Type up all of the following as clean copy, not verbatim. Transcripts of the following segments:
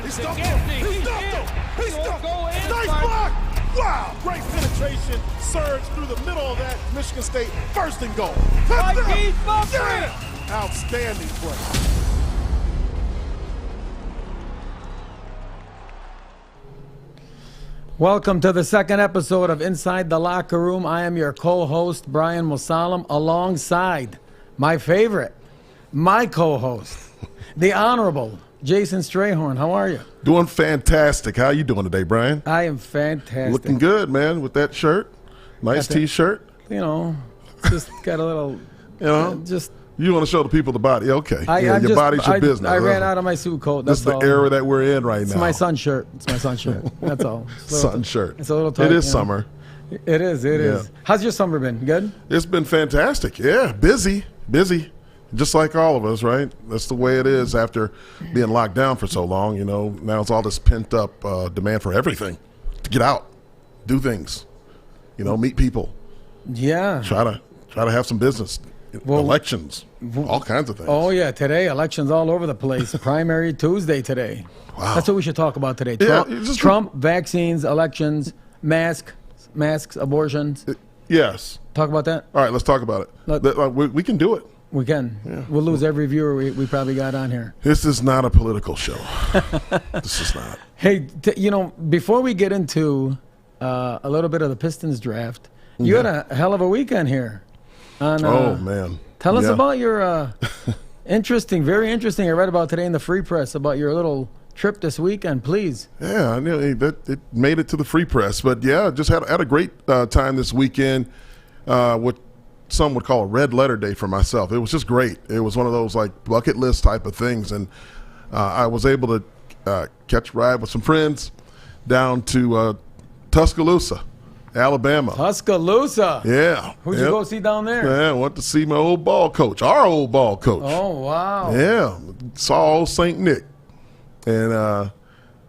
He stumped him. He stumped him. He stumped him. Nice block. Wow. Great penetration. Surge through the middle of that. Michigan State first and goal. Yeah. Outstanding play. Welcome to the second episode of Inside the Locker Room. I am your co-host, Brian Musalam, alongside my favorite, my co-host, the Honorable Jason Strayhorn. How are you? Doing fantastic. How you doing today, Brian? I am fantastic. Looking good, man, with that shirt. Nice T-shirt. You know, just got a little, you know, just. You want to show the people the body. Okay. Your body's your business. I ran out of my suit coat. That's the era that we're in right now. It's my sun shirt. It's my sun shirt. That's all. Sun shirt. It's a little tight. It is summer. It is. It is. How's your summer been? Good? It's been fantastic. Yeah, busy. Just like all of us, right? That's the way it is after being locked down for so long. You know, now it's all this pent-up demand for everything. To get out, do things, you know, meet people. Yeah. Try to have some business. Elections, all kinds of things. Oh, yeah. Today, elections all over the place. Primary Tuesday today. Wow. That's what we should talk about today. Trump, vaccines, elections, masks, abortions. Yes. Talk about that? All right, let's talk about it. We can do it. We can. Yeah. We'll lose every viewer we probably got on here. This is not a political show. This is not. Hey, before we get into a little bit of the Pistons draft, you had a hell of a weekend here. Oh, man. Tell us about your very interesting. I read about today in the Free Press about your little trip this weekend, please. Yeah, I know it made it to the Free Press. But, yeah, just had a great time this weekend, what some would call a red letter day for myself. It was just great. It was one of those, like, bucket list type of things. And I was able to catch a ride with some friends down to Tuscaloosa, Alabama. Tuscaloosa. Yeah. Who'd you go see down there? Yeah, I went to see my old ball coach, our old ball coach. Oh, wow. Yeah, saw old St. Nick. And,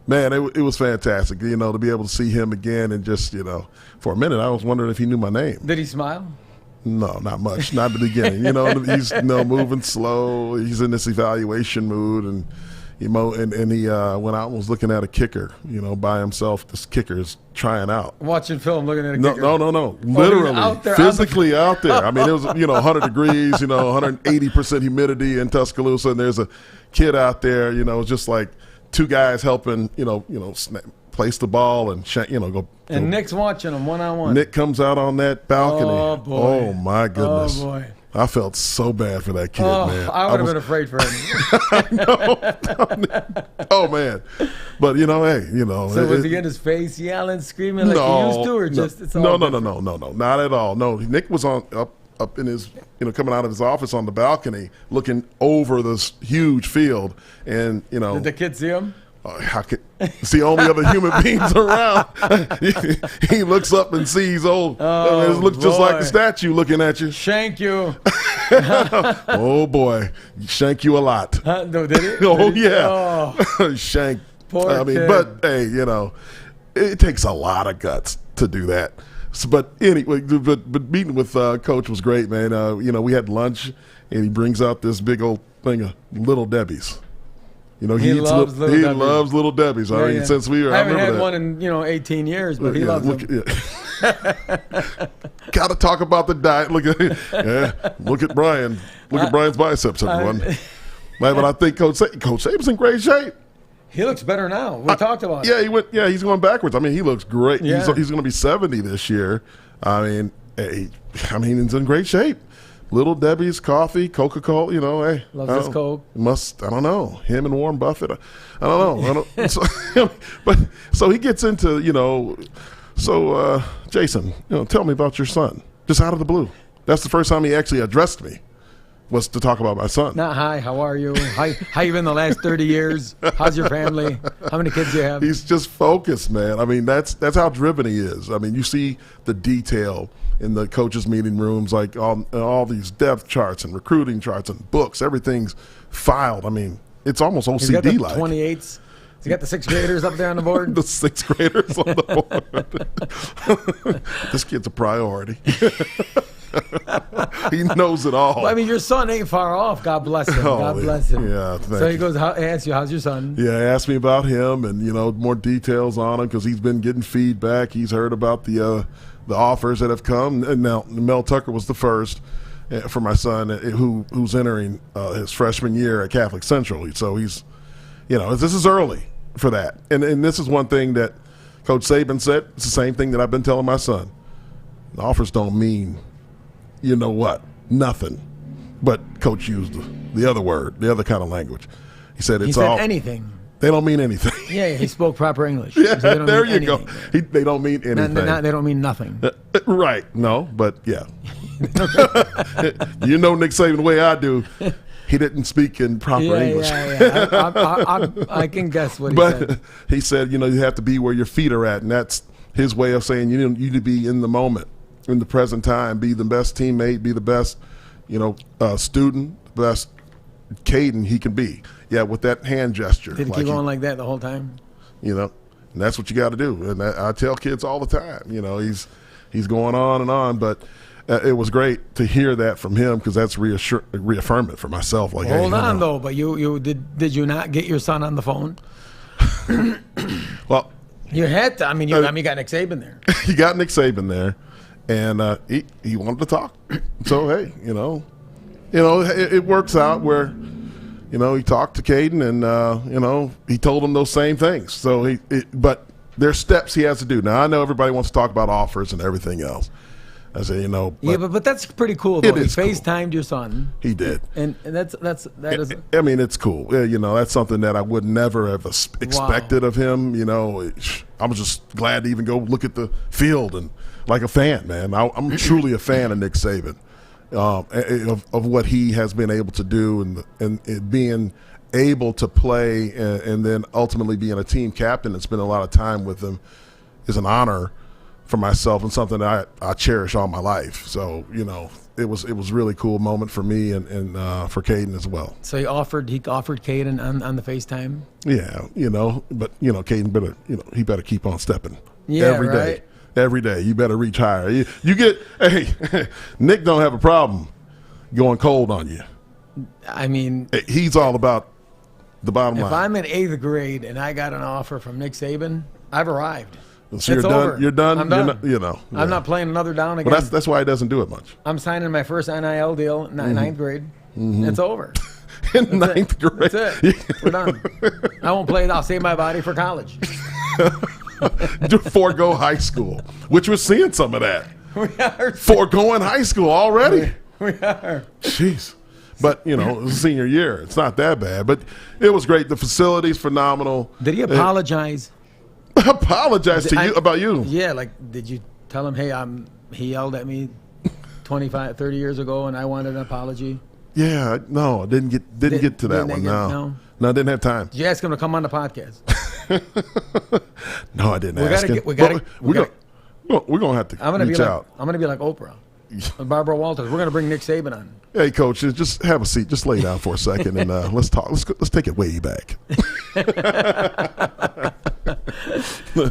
man, it was fantastic, you know, to be able to see him again. And just, you know, for a minute, I was wondering if he knew my name. Did he smile? No, not much. Not at the beginning. You know, he's moving slow. He's in this evaluation mood. And he went out and was looking at a kicker, you know, by himself. This kicker is trying out. Watching film, looking at a kicker. No. Literally, out there, physically out there. I mean, it was, 100 degrees, 180% humidity in Tuscaloosa. And there's a kid out there, just like two guys helping, place the ball and, go. And Nick's watching him one-on-one. No. Nick comes out on that balcony. Oh, boy. Oh, my goodness. Oh, boy. I felt so bad for that kid, man. I would have been afraid for him. Oh, man. But, hey, So was he in his face yelling, screaming like he used to, or just it's all No, not at all. No, Nick was up in his, coming out of his office on the balcony looking over this huge field. And, Did the kid see him? It's the only other human beings around. He looks up and sees, it looks just like the statue looking at you. Shank you. Oh, boy. Shank you a lot. No, did it? Oh, yeah. Oh. Shank. Poor kid. But, hey, it takes a lot of guts to do that. So, but anyway, but meeting with Coach was great, man. We had lunch, and he brings out this big old thing of Little Debbie's. He loves Little Debbie's. I mean, since we were, I haven't had one in 18 years, but he loves them. Got to talk about the diet. Look at Brian. Look at Brian's biceps, everyone. But I think Coach Saban's in great shape. He looks better now. We talked about it. Yeah, he's going backwards. I mean, he looks great. Yeah. He's going to be 70 this year. I mean, he's in great shape. Little Debbie's, coffee, Coca-Cola, hey. Loves his Coke. I don't know. Him and Warren Buffett. I don't know. So he gets into, Jason, tell me about your son. Just out of the blue. That's the first time he actually addressed me, was to talk about my son. Not hi, how are you? How you been the last 30 years? How's your family? How many kids do you have? He's just focused, man. I mean, that's how driven he is. I mean, you see the detail in the coaches' meeting rooms, like all these depth charts and recruiting charts and books. Everything's filed. I mean, it's almost OCD-like. He's got the 28s. He's got the sixth graders up there on the board. The sixth graders on the board. This kid's a priority. He knows it all. Well, I mean, your son ain't far off. God bless him. Oh, God bless him. Yeah, so he goes, he asks you, how's your son? Yeah, ask me about him and, more details on him because he's been getting feedback. He's heard about the offers that have come. And now Mel Tucker was the first for my son who's entering his freshman year at Catholic Central. So he's, this is early for that. And this is one thing that Coach Saban said. It's the same thing that I've been telling my son. The offers don't mean, nothing. But Coach used the other word, the other kind of language. He said it's all anything. They don't mean anything. Yeah, he spoke proper English. Yeah, so there you go. They don't mean anything. They don't mean nothing. Right. No, but yeah. Nick Saban the way I do. He didn't speak in proper English. Yeah. I can guess what he said. But he said, you have to be where your feet are at, and that's his way of saying you need to be in the moment, in the present time, be the best teammate, be the best, student, the best Caden he can be. Yeah, with that hand gesture. Did he keep going like that the whole time? And that's what you got to do. And I tell kids all the time, he's going on and on, but it was great to hear that from him because that's reaffirmment for myself. Like, hold on though, but you did you not get your son on the phone? Well, you had to. I mean, you got Nick Saban there. You got Nick Saban there, and he wanted to talk. So hey, it works out where. He talked to Caden and, he told him those same things. So but there's steps he has to do. Now, I know everybody wants to talk about offers and everything else. I say, yeah, but that's pretty cool, though. He FaceTimed cool. your son. He did. And that is. I mean, it's cool. Yeah, that's something that I would never have expected of him. I was just glad to even go look at the field and like a fan, man. I'm truly a fan of Nick Saban. Of what he has been able to do and being able to play and then ultimately being a team captain and spend a lot of time with him is an honor for myself and something that I cherish all my life. So, it was really cool moment for me and for Caden as well. So he offered Caden on the FaceTime? Yeah, but Caden he better keep on stepping every day. Every day, you better reach higher. You get, hey, Nick don't have a problem going cold on you. I mean, he's all about the bottom line. If I'm in 8th grade and I got an offer from Nick Saban, I've arrived. So it's over. Over. You're done. I'm done. I'm not playing another down again. But that's why he doesn't do it much. I'm signing my first N.I.L. deal in 9th grade. Mm-hmm. It's over. In 9th grade. That's it. We're done. I won't play it. I'll save my body for college. Forego high school, which we're seeing some of that. We are. Foregoing high school already. We are. Jeez. But, senior year, it's not that bad. But it was great. The facility's phenomenal. Did he apologize? Apologize to you about you? Yeah, did you tell him, hey, he yelled at me 25, 30 years ago and I wanted an apology? Yeah, no, I didn't get to that one. No, I didn't have time. Did you ask him to come on the podcast? No, I didn't ask him. We're gonna have to reach out. I'm gonna be like Oprah, Barbara Walters. We're gonna bring Nick Saban on. Hey, Coach, just have a seat. Just lay down for a second and let's talk. Let's take it way back.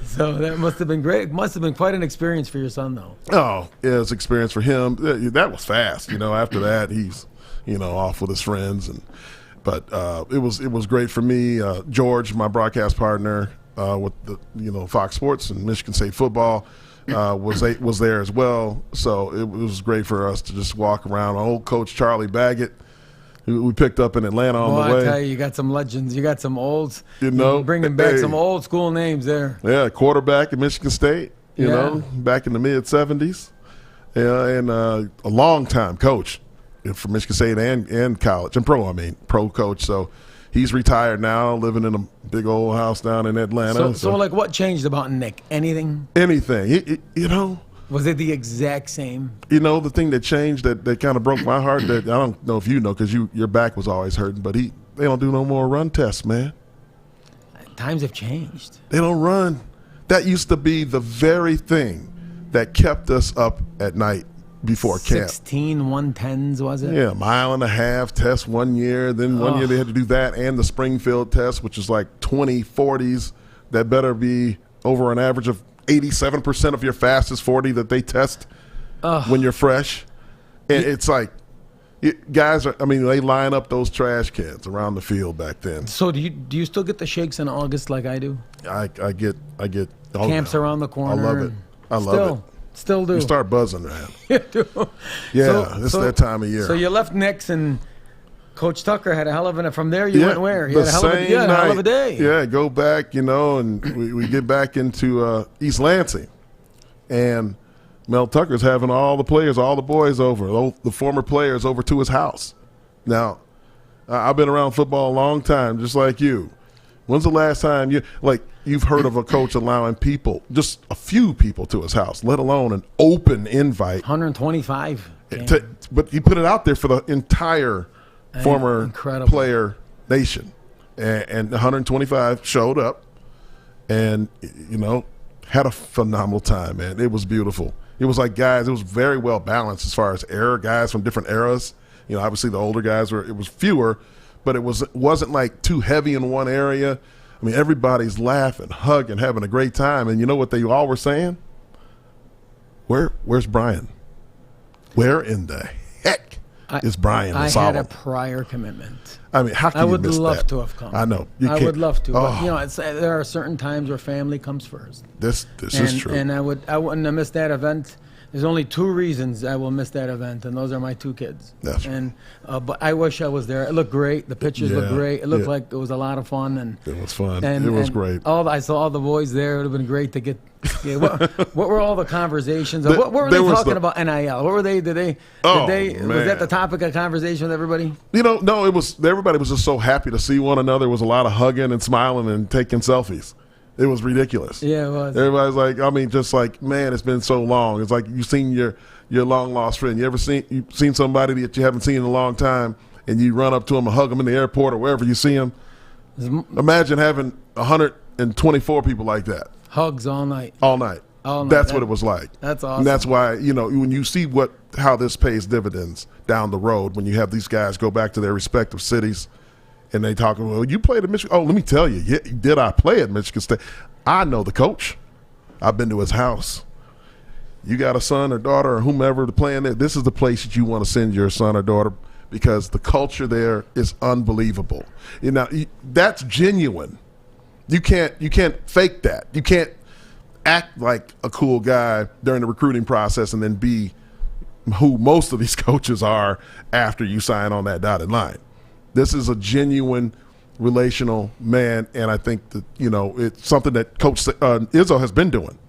So that must have been great. It must have been quite an experience for your son, though. Oh, yeah, it's an experience for him. That was fast. After that, he's off with his friends But it was great for me. George, my broadcast partner with the Fox Sports and Michigan State football, was there as well. So it was great for us to just walk around. Old coach Charlie Baggett, who we picked up in Atlanta on the way. I tell you got some legends. You got some olds. Bringing back some old school names there. Yeah, quarterback at Michigan State. Back in the mid '70s. Yeah, and a long-time coach for Michigan State and college and pro coach. So he's retired now, living in a big old house down in Atlanta. So what changed about Nick? Anything? Anything. Was it the exact same? The thing that changed that kind of broke my heart, that I don't know if because your back was always hurting, but they don't do no more run tests, man. Times have changed. They don't run. That used to be the very thing that kept us up at night before camp. 16 110s, was it? Yeah, 1.5 mile test 1 year. Then 1 year they had to do that and the Springfield test, which is like 20 40s. That better be over an average of 87% of your fastest 40 that they test when you're fresh. And it's like guys are. I mean, they line up those trash cans around the field back then. So do you still get the shakes in August like I do? I get Camps around the corner. I love it. I love it. Still do. You start buzzing, man. You do. Yeah, it's that time of year. So you left Knicks, and Coach Tucker had a hell of a. From there, you went where? You had a hell of a day. Yeah, go back, and we get back into East Lansing, and Mel Tucker's having all the players, all the boys over, the former players over to his house. Now, I've been around football a long time, just like you. When's the last time you've heard of a coach allowing people, just a few people, to his house, let alone an open invite? 125. But he put it out there for the entire former player nation, and 125 showed up, and had a phenomenal time, man. It was beautiful. It was like it was very well balanced as far as guys from different eras. Obviously the older guys it was fewer, but it wasn't like too heavy in one area. I mean, everybody's laughing, hugging, having a great time. And you know what they all were saying? Where's Brian? Where in the heck is Brian? I had a prior commitment. I mean, how can you miss that? I would love to have come. I know. I would love to. But, there are certain times where family comes first. This is true. And I wouldn't have missed that event. There's only 2 reasons I will miss that event, and those are my 2 kids. That's right. And but I wish I was there. It looked great. The pictures looked great. It looked like it was a lot of fun, and it was fun. It was great. I saw all the boys there. It would have been great to get. What were all the conversations? What were they talking about? NIL. What were they? Did they? Was that the topic of conversation with everybody? No. It was. Everybody was just so happy to see one another. There was a lot of hugging and smiling and taking selfies. It was ridiculous. Yeah, it was. Everybody's like, just like, man, it's been so long. It's like you've seen your long lost friend. You've seen somebody that you haven't seen in a long time, and you run up to them and hug them in the airport or wherever you see them. Imagine having 124 people like that. Hugs all night. All night. That's what it was like. That's awesome. And that's why, when you see how this pays dividends down the road, when you have these guys go back to their respective cities, and they talk, well, you played at Michigan. Oh, let me tell you, did I play at Michigan State? I know the coach. I've been to his house. You got a son or daughter or whomever to play in there, this is the place that you want to send your son or daughter, because the culture there is unbelievable. That's genuine. You can't fake that. You can't act like a cool guy during the recruiting process and then be who most of these coaches are after you sign on that dotted line. This is a genuine relational man, and I think that it's something that Coach Izzo has been doing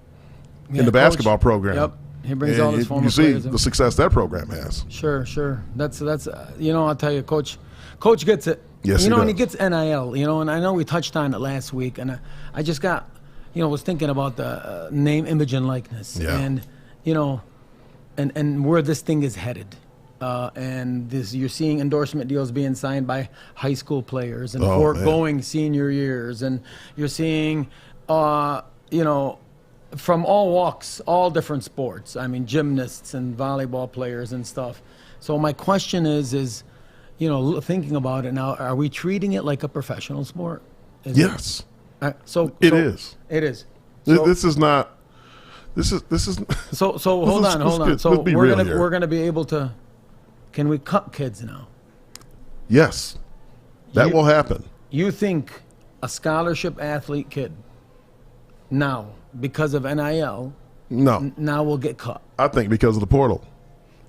in the basketball program. Yep, he brings all his former players. You see in. the success that program has. Sure. That's I'll tell you, Coach gets it. Yes, he does. And he gets NIL. And I know we touched on it last week, and I just got was thinking about the name, image, and likeness, and and where this thing is headed. And you're seeing endorsement deals being signed by high school players and foregoing senior years, and you're seeing, from all walks, all different sports. I mean, gymnasts and volleyball players and stuff. So my question is, thinking about it now, are we treating it like a professional sport? Yes. It is. It is. This is not. This is. So hold on. So we're gonna be able to. Can we cut kids now? Yes. That will happen. You think a scholarship athlete kid now, because of NIL, now will get cut? I think because of the portal.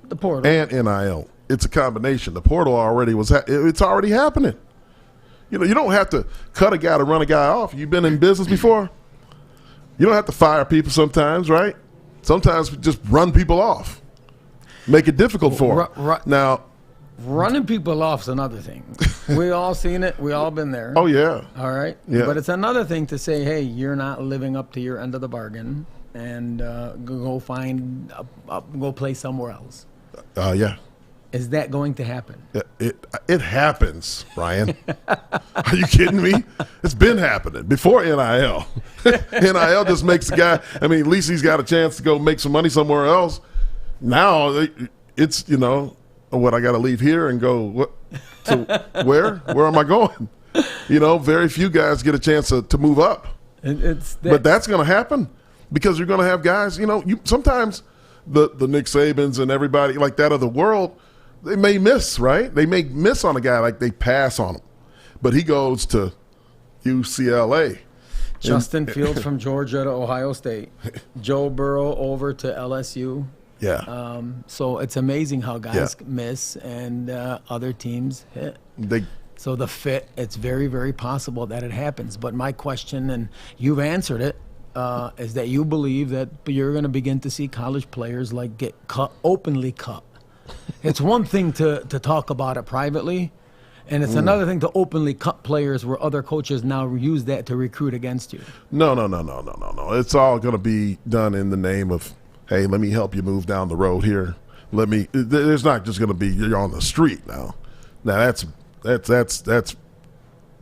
The portal. And NIL. It's a combination. The portal already it's already happening. You don't have to cut a guy to run a guy off. You've been in business before. You don't have to fire people sometimes, right? Sometimes just run people off. Make it difficult for them. Now, running people off is another thing. We all seen it. We all been there. Oh, yeah. All right. Yeah. But it's another thing to say, hey, you're not living up to your end of the bargain, and go play somewhere else. Yeah. Is that going to happen? It happens, Brian. Are you kidding me? It's been happening before NIL. NIL just makes the guy, at least he's got a chance to go make some money somewhere else. Now it's what, I got to leave here and go where am I going? Very few guys get a chance to move up. But that's going to happen because you're going to have guys. Sometimes the Nick Sabans and everybody like that of the world, they may miss, right? They may miss on a guy, like they pass on him. But he goes to UCLA. Justin Fields from Georgia to Ohio State. Joe Burrow over to LSU. Yeah. So it's amazing how guys miss and other teams hit. So the fit, it's very, very possible that it happens. But my question, and you've answered it, is that you believe that you're going to begin to see college players like get cut, openly cut. It's one thing to talk about it privately, and it's another thing to openly cut players where other coaches now use that to recruit against you. No. It's all going to be done in the name of, hey, let me help you move down the road here. There's not just going to be you're on the street now. Now that's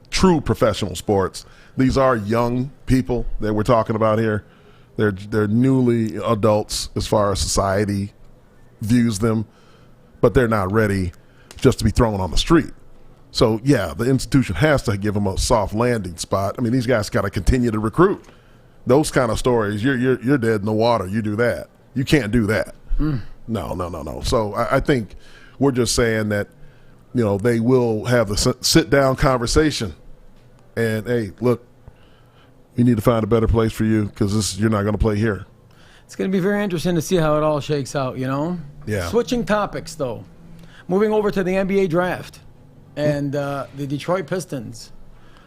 true professional sports. These are young people that we're talking about here. They're newly adults as far as society views them, but they're not ready just to be thrown on the street. So, yeah, the institution has to give them a soft landing spot. I mean, these guys got to continue to recruit. Those kind of stories, you're dead in the water. You do that. You can't do that. No. So I think we're just saying that, they will have the sit-down conversation. And, hey, look, we need to find a better place for you because you're not going to play here. It's going to be very interesting to see how it all shakes out, Yeah. Switching topics, though. Moving over to the NBA draft. And the Detroit Pistons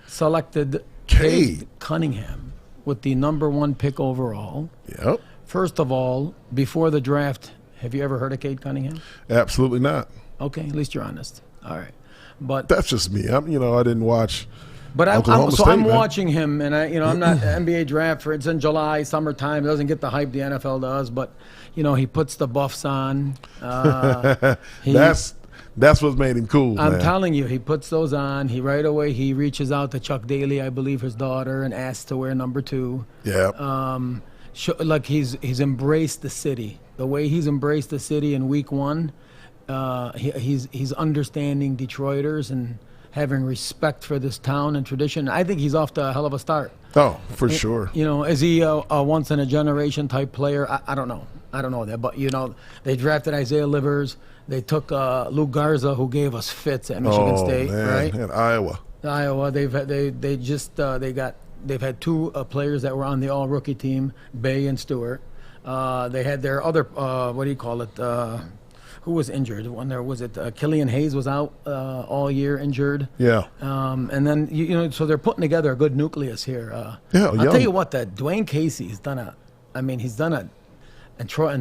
selected Cade Cunningham with the #1 pick overall. Yep. First of all, before the draft, have you ever heard of Cade Cunningham? Absolutely not. Okay, at least you're honest. All right. But that's just me. I didn't watch. But I'm watching him, and I'm not NBA draft for it's in July, summertime. It doesn't get the hype the NFL does, but he puts the buffs on. That's what made him cool. I'm telling you, he puts those on. Right away he reaches out to Chuck Daly, I believe his daughter, and asks to wear #2. Yeah. Like he's embraced the city. The way he's embraced the city in week 1, he's understanding Detroiters and having respect for this town and tradition. I think he's off to a hell of a start. Oh, for sure. Is he a once-in-a-generation type player? I don't know. I don't know that. But, they drafted Isaiah Livers. They took Lou Garza, who gave us fits at Michigan State, right? And Iowa. They've had 2 players that were on the all-rookie team, Bay and Stewart. They had their other, who was injured? Killian Hayes was out all year injured. Yeah. And then so they're putting together a good nucleus here. I'll tell you what, that Dwayne Casey has done and Troy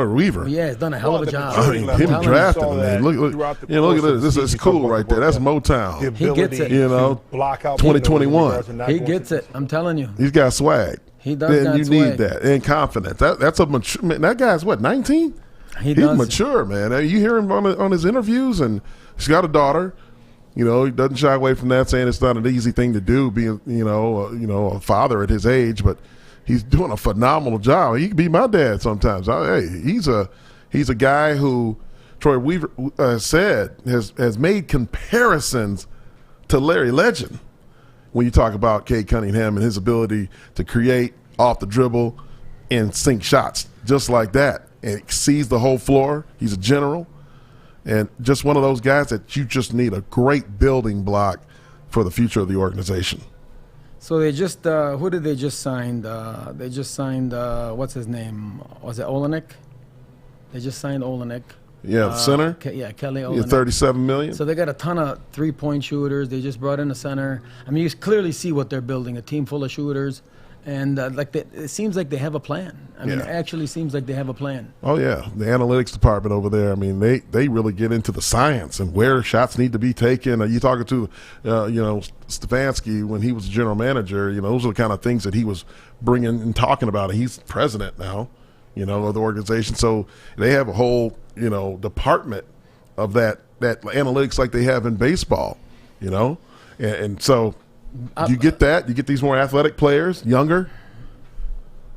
Weaver. Yeah, he's done a hell of a job. Him drafting him. Look at this. This is cool right there. That's Motown. He gets it. 2021. He gets it. I'm telling you. He's got swag. He does. And you need that and confidence. That's a mature man. That guy's 19? He's mature, man. You hear him on his interviews, and he's got a daughter. He doesn't shy away from that, saying it's not an easy thing to do, being a father at his age, but he's doing a phenomenal job. He could be my dad sometimes. He's a guy who Troy Weaver said has made comparisons to Larry Legend when you talk about Cade Cunningham and his ability to create off the dribble and sink shots just like that. And sees the whole floor. He's a general. And just one of those guys that you just need a great building block for the future of the organization. So they just who did they just sign? They just signed what's his name? Was it Olenek? They just signed Olenek. Yeah, the center. Kelly Olenek. $37 million. So they got a ton of 3-point shooters. They just brought in a center. I mean, you clearly see what they're building—a team full of shooters. And it seems like they have a plan. It actually seems like they have a plan. Oh yeah, the analytics department over there. I mean, they really get into the science and where shots need to be taken. You talking to, Stefanski when he was general manager. Those are the kind of things that he was bringing and talking about. And he's president now, of the organization. So they have a whole, department of that analytics like they have in baseball. And so. You get that. You get these more athletic players, younger.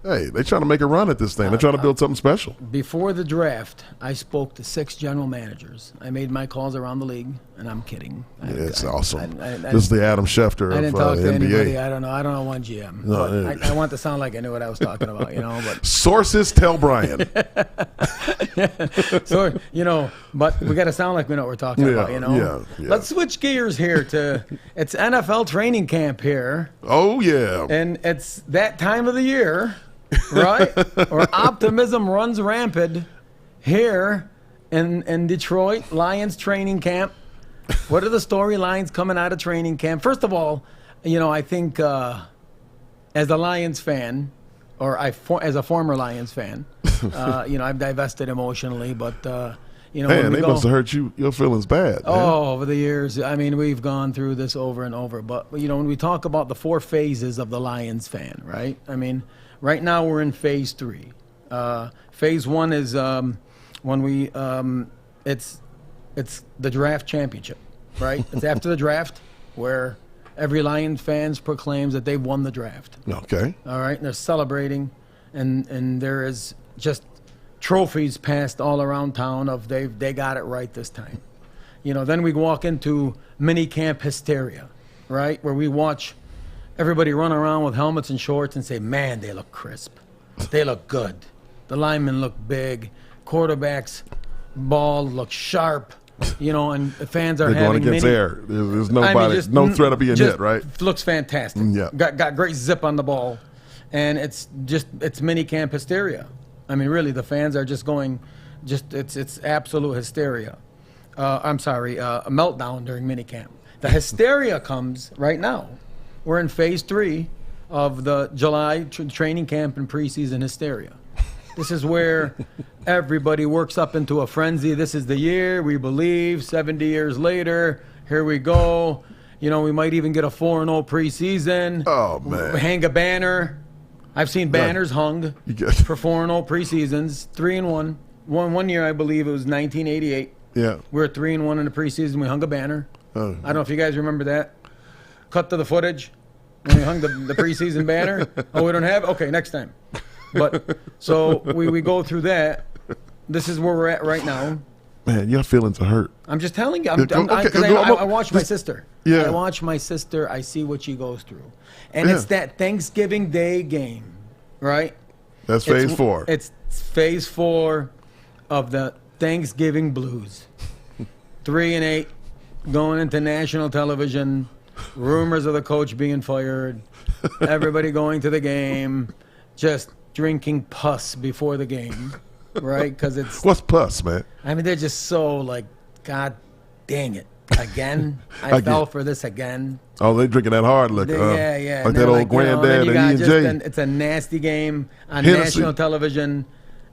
Hey, they're trying to make a run at this thing. They're trying to build something special. Before the draft, I spoke to 6 general managers. I made my calls around the league, and I'm kidding. It's awesome. This is the Adam Schefter I didn't of talk to NBA. anybody. I don't know one GM. No, I want to sound like I knew what I was talking about, But sources tell Brian. so but we got to sound like we know what we're talking about, Yeah. Let's switch gears here to it's NFL training camp here. Oh yeah, and it's that time of the year. Right? Or optimism runs rampant here in Detroit, Lions training camp. What are the storylines coming out of training camp? First of all, I think as a Lions fan, or as a former Lions fan, I've divested emotionally, but man, they must have hurt your feelings bad. Oh, over the years, we've gone through this over and over. But when we talk about the 4 phases of the Lions fan, right? Right now we're in phase 3. Phase 1 is when we it's the draft championship, right? It's after the draft where every Lions fans proclaims that they've won the draft. Okay. All right, and they're celebrating, and there is just trophies passed all around town of they got it right this time. Then we walk into mini camp hysteria, right, where we watch everybody run around with helmets and shorts and say, man, they look crisp. They look good. The linemen look big. Quarterbacks, ball look sharp. And the fans are having going against air. There's nobody, no threat of being hit, right? Looks fantastic. Yeah. Got great zip on the ball. And it's mini camp hysteria. Really, the fans are just going, it's absolute hysteria. A meltdown during mini camp. The hysteria comes right now. We're in phase 3 of the July training camp and preseason hysteria. This is where everybody works up into a frenzy. This is the year we believe. 70 years later, here we go. We might even get a 4-0 preseason. Oh man! Hang a banner. I've seen banners hung for 4-0 preseasons. 3-1. One year, I believe it was 1988. Yeah. We were 3-1 in the preseason. We hung a banner. I don't know if you guys remember that. Cut to the footage when we hung the preseason banner. Oh, we don't have it? Okay, next time. But so we go through that. This is where we're at right now. Man, your feelings are hurt. I'm just telling you. I watch my sister. Yeah. I watch my sister. I see what she goes through. And it's that Thanksgiving Day game, right? That's phase 4. It's phase 4 of the Thanksgiving blues. 3-8, going into national television. Rumors of the coach being fired. Everybody going to the game. Just drinking pus before the game, right? Because it's what's pus, man? They're just so like, God dang it, again! I fell for this again. Oh, they drinking that hard liquor. Yeah. Like that old granddad at E&J. It's a nasty game on national television,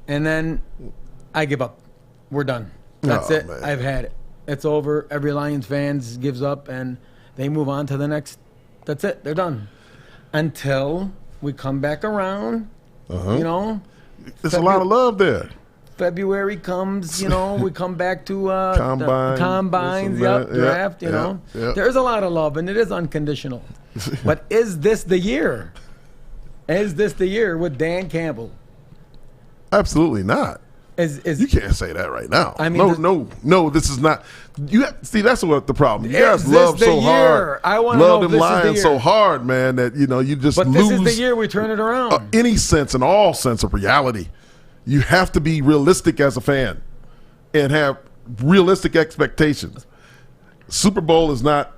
and then I give up. We're done. That's it. Man. I've had it. It's over. Every Lions fans gives up, and they move on to the next. That's it. They're done. Until we come back around, There's a lot of love there. February comes, we come back to combines, draft, Yep. There's a lot of love, and it is unconditional. But is this the year? Is this the year with Dan Campbell? Absolutely not. You can't say that right now. No, this is not. See, that's what the problem. You guys love so hard. I want to know them Lions so hard, man, that you just But lose. This is the year we turn it around. Any sense and all sense of reality. You have to be realistic as a fan and have realistic expectations. Super Bowl is not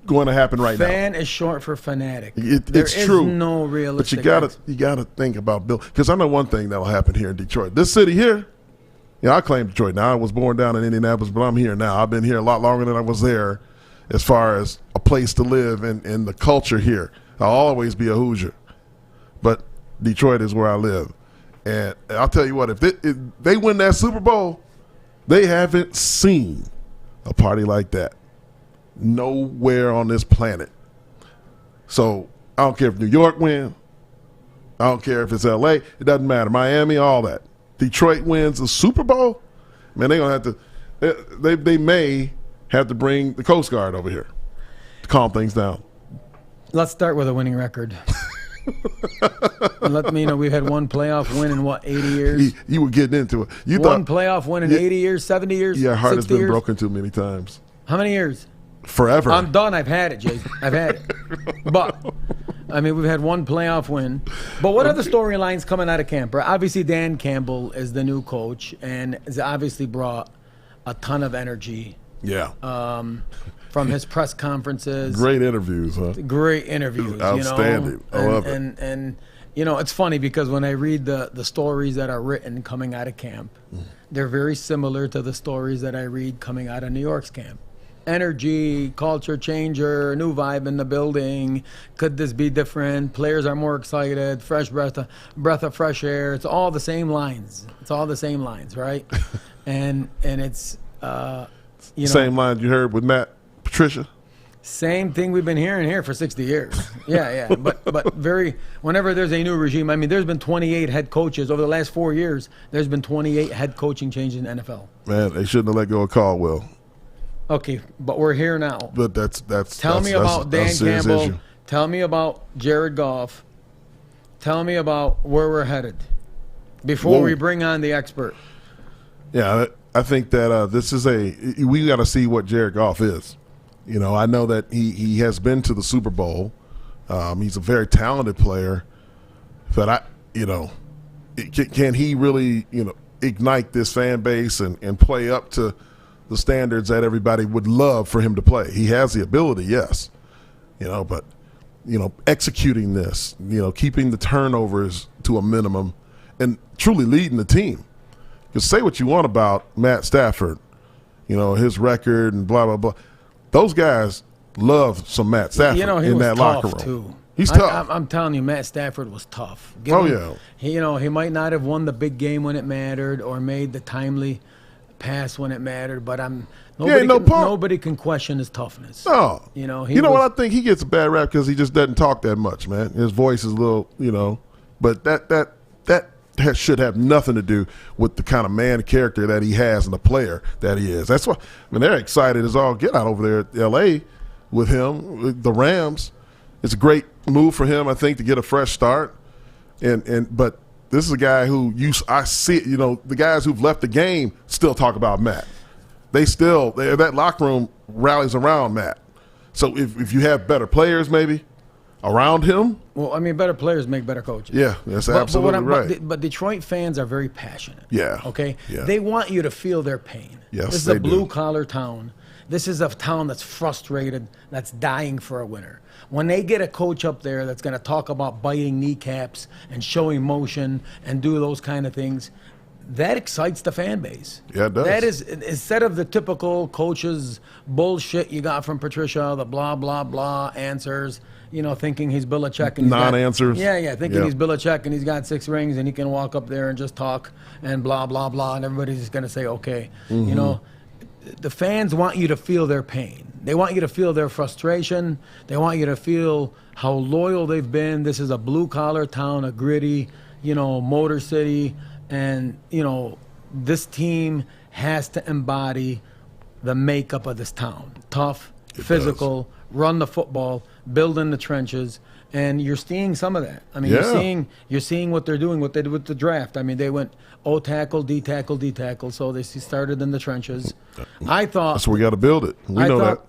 going to happen right now. Fan is short for fanatic. It's true. No realistic. But you gotta think about Bill, because I know one thing that'll happen here in Detroit. This city here. I claim Detroit now. I was born down in Indianapolis, but I'm here now. I've been here a lot longer than I was there as far as a place to live and the culture here. I'll always be a Hoosier. But Detroit is where I live. And I'll tell you what, if they win that Super Bowl, they haven't seen a party like that nowhere on this planet. So I don't care if New York wins. I don't care if it's L.A. It doesn't matter. Miami, all that. Detroit wins the Super Bowl, man, they're going to have to – they may have to bring the Coast Guard over here to calm things down. Let's start with a winning record. And let me know, we've had one playoff win in, 80 years? You were getting into it. One playoff win in 80 years, 70 years, Yeah, heart has been years? broken too many times. How many years? Forever. I'm done. I've had it, Jason. I've had it. But, I mean, we've had one playoff win. But what are the storylines coming out of camp? Right? Obviously, Dan Campbell is the new coach and has obviously brought a ton of energy. Yeah. From his press conferences. Great interviews, huh? Great interviews. Outstanding. You know? I love it. And, you know, it's funny because when I read the stories that are written coming out of camp, they're very similar to the stories that I read coming out of New York's camp. Energy, culture changer, new vibe in the building. Could this be different? Players are more excited. Fresh breath of fresh air. It's all the same lines. It's all the same lines, right? and it's same lines you heard with Matt Patricia. Same thing we've been hearing here for 60 years. Yeah. But whenever there's a new regime, I mean, there's been 28 head coaches over the last 4 years. There's been 28 head coaching changes in the NFL. Man, they shouldn't have let go of Caldwell. Okay, but we're here now. But that's Tell me about Dan Campbell. Issue. Tell me about Jared Goff. Tell me about where we're headed before we bring on the expert. Yeah, I think that we got to see what Jared Goff is. You know, I know that he has been to the Super Bowl. He's a very talented player, but can he really, ignite this fan base and play up to the standards that everybody would love for him to play? He has the ability, yes, but executing this, keeping the turnovers to a minimum and truly leading the team. Because say what you want about Matt Stafford, his record and blah, blah, blah. Those guys love some Matt Stafford in that locker room. Too. He's tough. I'm telling you, Matt Stafford was tough. Yeah. He might not have won the big game when it mattered or made the timely pass when it mattered, but nobody can question his toughness. No. What I think? He gets a bad rap because he just doesn't talk that much, man. His voice is a little, but that should have nothing to do with the kind of man character that he has and the player that he is. That's why they're excited as all get out over there at L.A. with him, with the Rams. It's a great move for him, I think, to get a fresh start. But this is a guy who I see, the guys who've left the game still talk about Matt. That locker room rallies around Matt. So if you have better players maybe around him. Well, I mean, better players make better coaches. Yeah, that's absolutely right. But Detroit fans are very passionate. Yeah. Okay? Yeah. They want you to feel their pain. Yes, this is a blue-collar town. This is a town that's frustrated, that's dying for a winner. When they get a coach up there that's going to talk about biting kneecaps and showing motion and do those kind of things, that excites the fan base. Yeah, it does. That is, instead of the typical coach's bullshit you got from Patricia, the blah, blah, blah answers, thinking he's Belichick. And non-answers. Thinking he's Belichick and he's got 6 rings and he can walk up there and just talk and blah, blah, blah, and everybody's just going to say, okay. Mm-hmm. The fans want you to feel their pain. They want you to feel their frustration. They want you to feel how loyal they've been. This is a blue-collar town, a gritty, motor city. And, this team has to embody the makeup of this town. Tough, physical, run the football, build in the trenches. And you're seeing some of that. I mean, you're seeing what they're doing, what they did with the draft. I mean, they went O tackle, D tackle, D tackle. So they started in the trenches. I thought that's where we got to build it.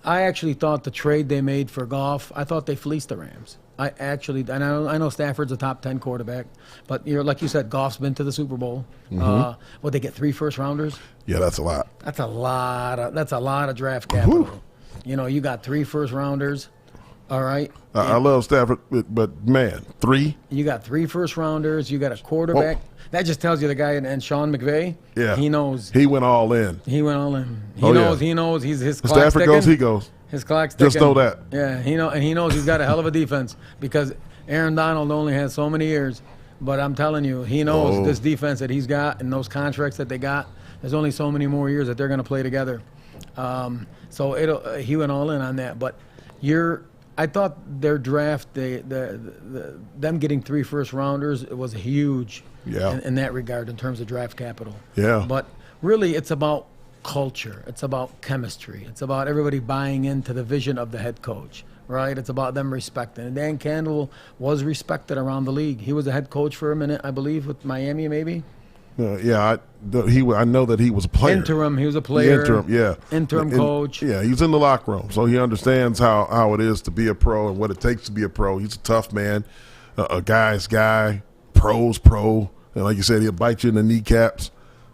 I actually thought the trade they made for Goff, I thought they fleeced the Rams. And I know Stafford's a top 10 quarterback, but like you said, Goff's been to the Super Bowl. What they get 3 first-rounders? Yeah, that's a lot. That's a lot of draft capital. You got 3 first-rounders. All right. I love Stafford, but man, 3. You got 3 first-rounders. You got a quarterback. Whoa. That just tells you the guy and Sean McVay. Yeah, he knows. He went all in. He knows. He knows. His clock's Stafford ticking. goes. He goes. His clock's ticking. Just know that. Yeah, he knows he's got a hell of a defense because Aaron Donald only has so many years. But I'm telling you, he knows this defense that he's got and those contracts that they got. There's only so many more years that they're going to play together. So he went all in on that. But I thought their draft, them getting 3 first-rounders, it was huge in that regard in terms of draft capital. Yeah. But really, it's about culture. It's about chemistry. It's about everybody buying into the vision of the head coach. right? It's about them respecting. And Dan Campbell was respected around the league. He was a head coach for a minute, I believe, with Miami, maybe. I know that he was a player. Interim, he was a player. Interim coach. Yeah, he's in the locker room, so he understands how it is to be a pro and what it takes to be a pro. He's a tough man, a guy's guy, pro's pro, and like you said, he'll bite you in the kneecaps.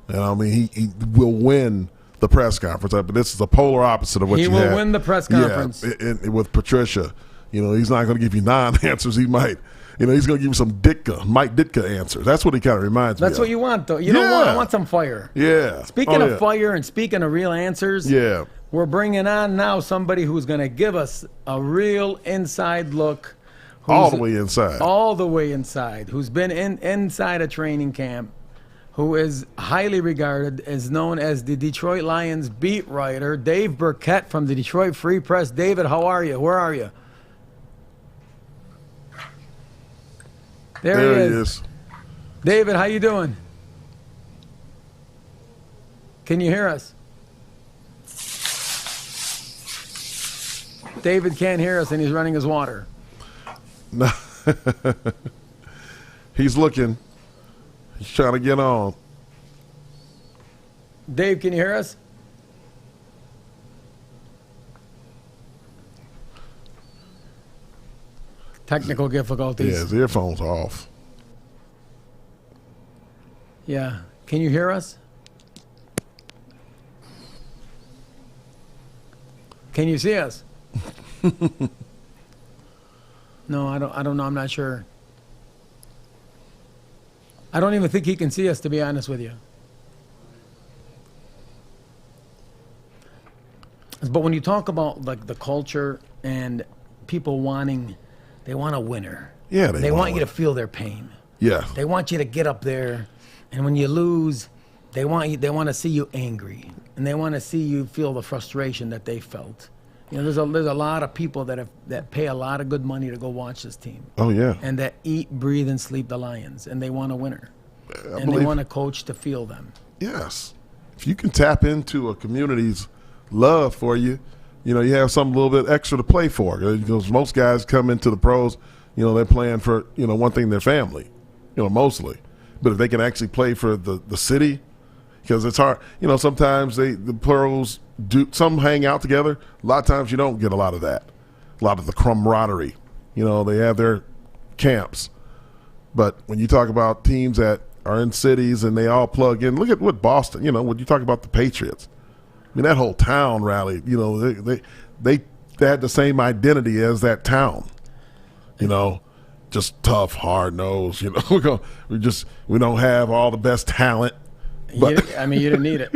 And I mean, he will win the press conference. But this is the polar opposite of what he you will had. win the press conference. Yeah, with Patricia, he's not going to give you non-answers. He might. He's going to give you some Mike Ditka answers. That's what he kind of reminds me of. That's what you want, though. You don't want. I want some fire. Yeah. Speaking of fire and speaking of real answers, we're bringing on now somebody who's going to give us a real inside look. All the way inside. All the way inside. Who's been inside a training camp, who is highly regarded, is known as the Detroit Lions beat writer, Dave Burkett from the Detroit Free Press. David, how are you? Where are you? There he is. David, how you doing? Can you hear us? David can't hear us, and he's running his water. No. He's looking. He's trying to get on. Dave, can you hear us? Technical difficulties. Yeah, his earphones are off. Yeah. Can you hear us? Can you see us? No, I don't know. I'm not sure. I don't even think he can see us, to be honest with you. But when you talk about like the culture and people they want a winner. Yeah, they want you to feel their pain. Yeah. They want you to get up there, and when you lose, they want to see you angry, and they want to see you feel the frustration that they felt. There's a lot of people that pay a lot of good money to go watch this team. Oh yeah. And that eat, breathe, and sleep the Lions, and they want a winner, and they want a coach to feel them. Yes. If you can tap into a community's love for you, you have something a little bit extra to play for. Because most guys come into the pros, they're playing for, one thing, their family, mostly. But if they can actually play for the city, because it's hard, sometimes the pros some hang out together. A lot of times you don't get a lot of that, a lot of the camaraderie. They have their camps. But when you talk about teams that are in cities and they all plug in, look at what Boston, when you talk about the Patriots. I mean, that whole town rallied. They had the same identity as that town. Just tough, hard nosed. We don't have all the best talent. But you didn't need it.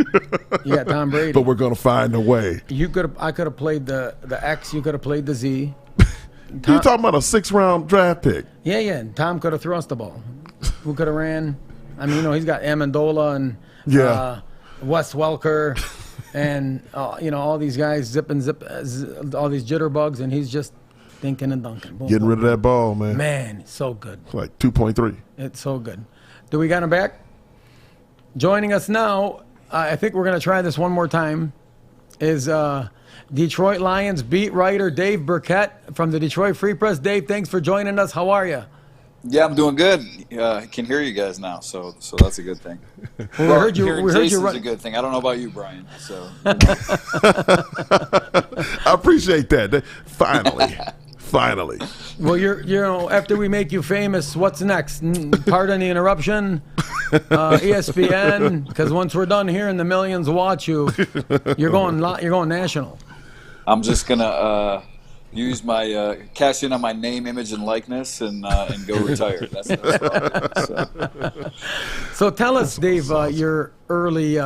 You got Tom Brady. But we're going to find a way. I could have played the X. You could have played the Z. You're talking about a 6th-round draft pick. Yeah. And Tom could have thrust the ball. Who could have ran? I mean, he's got Amendola and Wes Welker. And, all these guys zip, all these jitterbugs, and he's just thinking and dunking. Boom, Getting rid of that ball, man. Man, so good. Like 2.3. It's so good. Do we got him back? Joining us now, I think we're going to try this one more time, is Detroit Lions beat writer Dave Burkett from the Detroit Free Press. Dave, thanks for joining us. How are you? Yeah, I'm doing good. I can hear you guys now, so that's a good thing. Well, we heard you. Jason's a good thing. I don't know about you, Brian. So I appreciate that. Finally. Well, after we make you famous, what's next? Pardon the interruption. ESPN, because once we're done here and the millions watch you, you're going national. I'm just gonna use my cash in on my name, image, and likeness, and go retire. That's So tell us, Dave, your early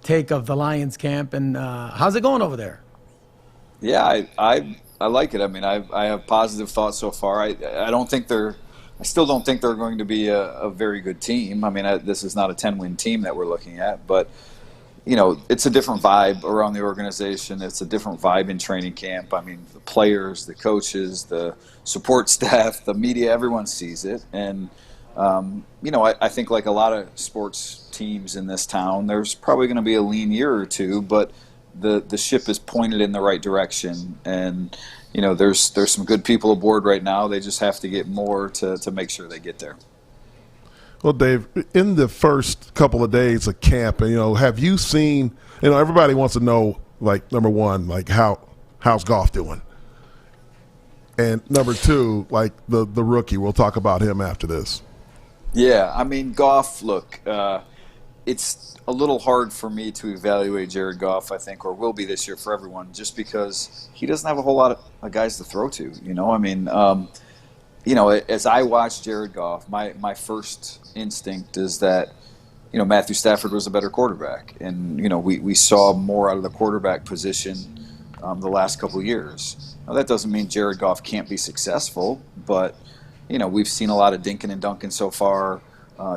take of the Lions camp, and how's it going over there? Yeah, I like it. I mean, I have positive thoughts so far. I still don't think they're going to be a very good team. I mean, this is not a 10-win team that we're looking at, but it's a different vibe around the organization. It's a different vibe in training camp. I mean, the players, the coaches, the support staff, the media, everyone sees it. And, I think like a lot of sports teams in this town, there's probably going to be a lean year or two, but the ship is pointed in the right direction. And, there's some good people aboard right now. They just have to get more to make sure they get there. Well, Dave, in the first couple of days of camp, have you seen, everybody wants to know, like, number one, like, how's Goff doing? And number two, like, the rookie. We'll talk about him after this. Yeah, I mean, Goff, look, it's a little hard for me to evaluate Jared Goff, I think, or will be this year for everyone, just because he doesn't have a whole lot of guys to throw to, I mean, as I watch Jared Goff, my first instinct is that, Matthew Stafford was a better quarterback. And, we saw more out of the quarterback position the last couple of years. Now, that doesn't mean Jared Goff can't be successful, but, we've seen a lot of dinking and dunking so far.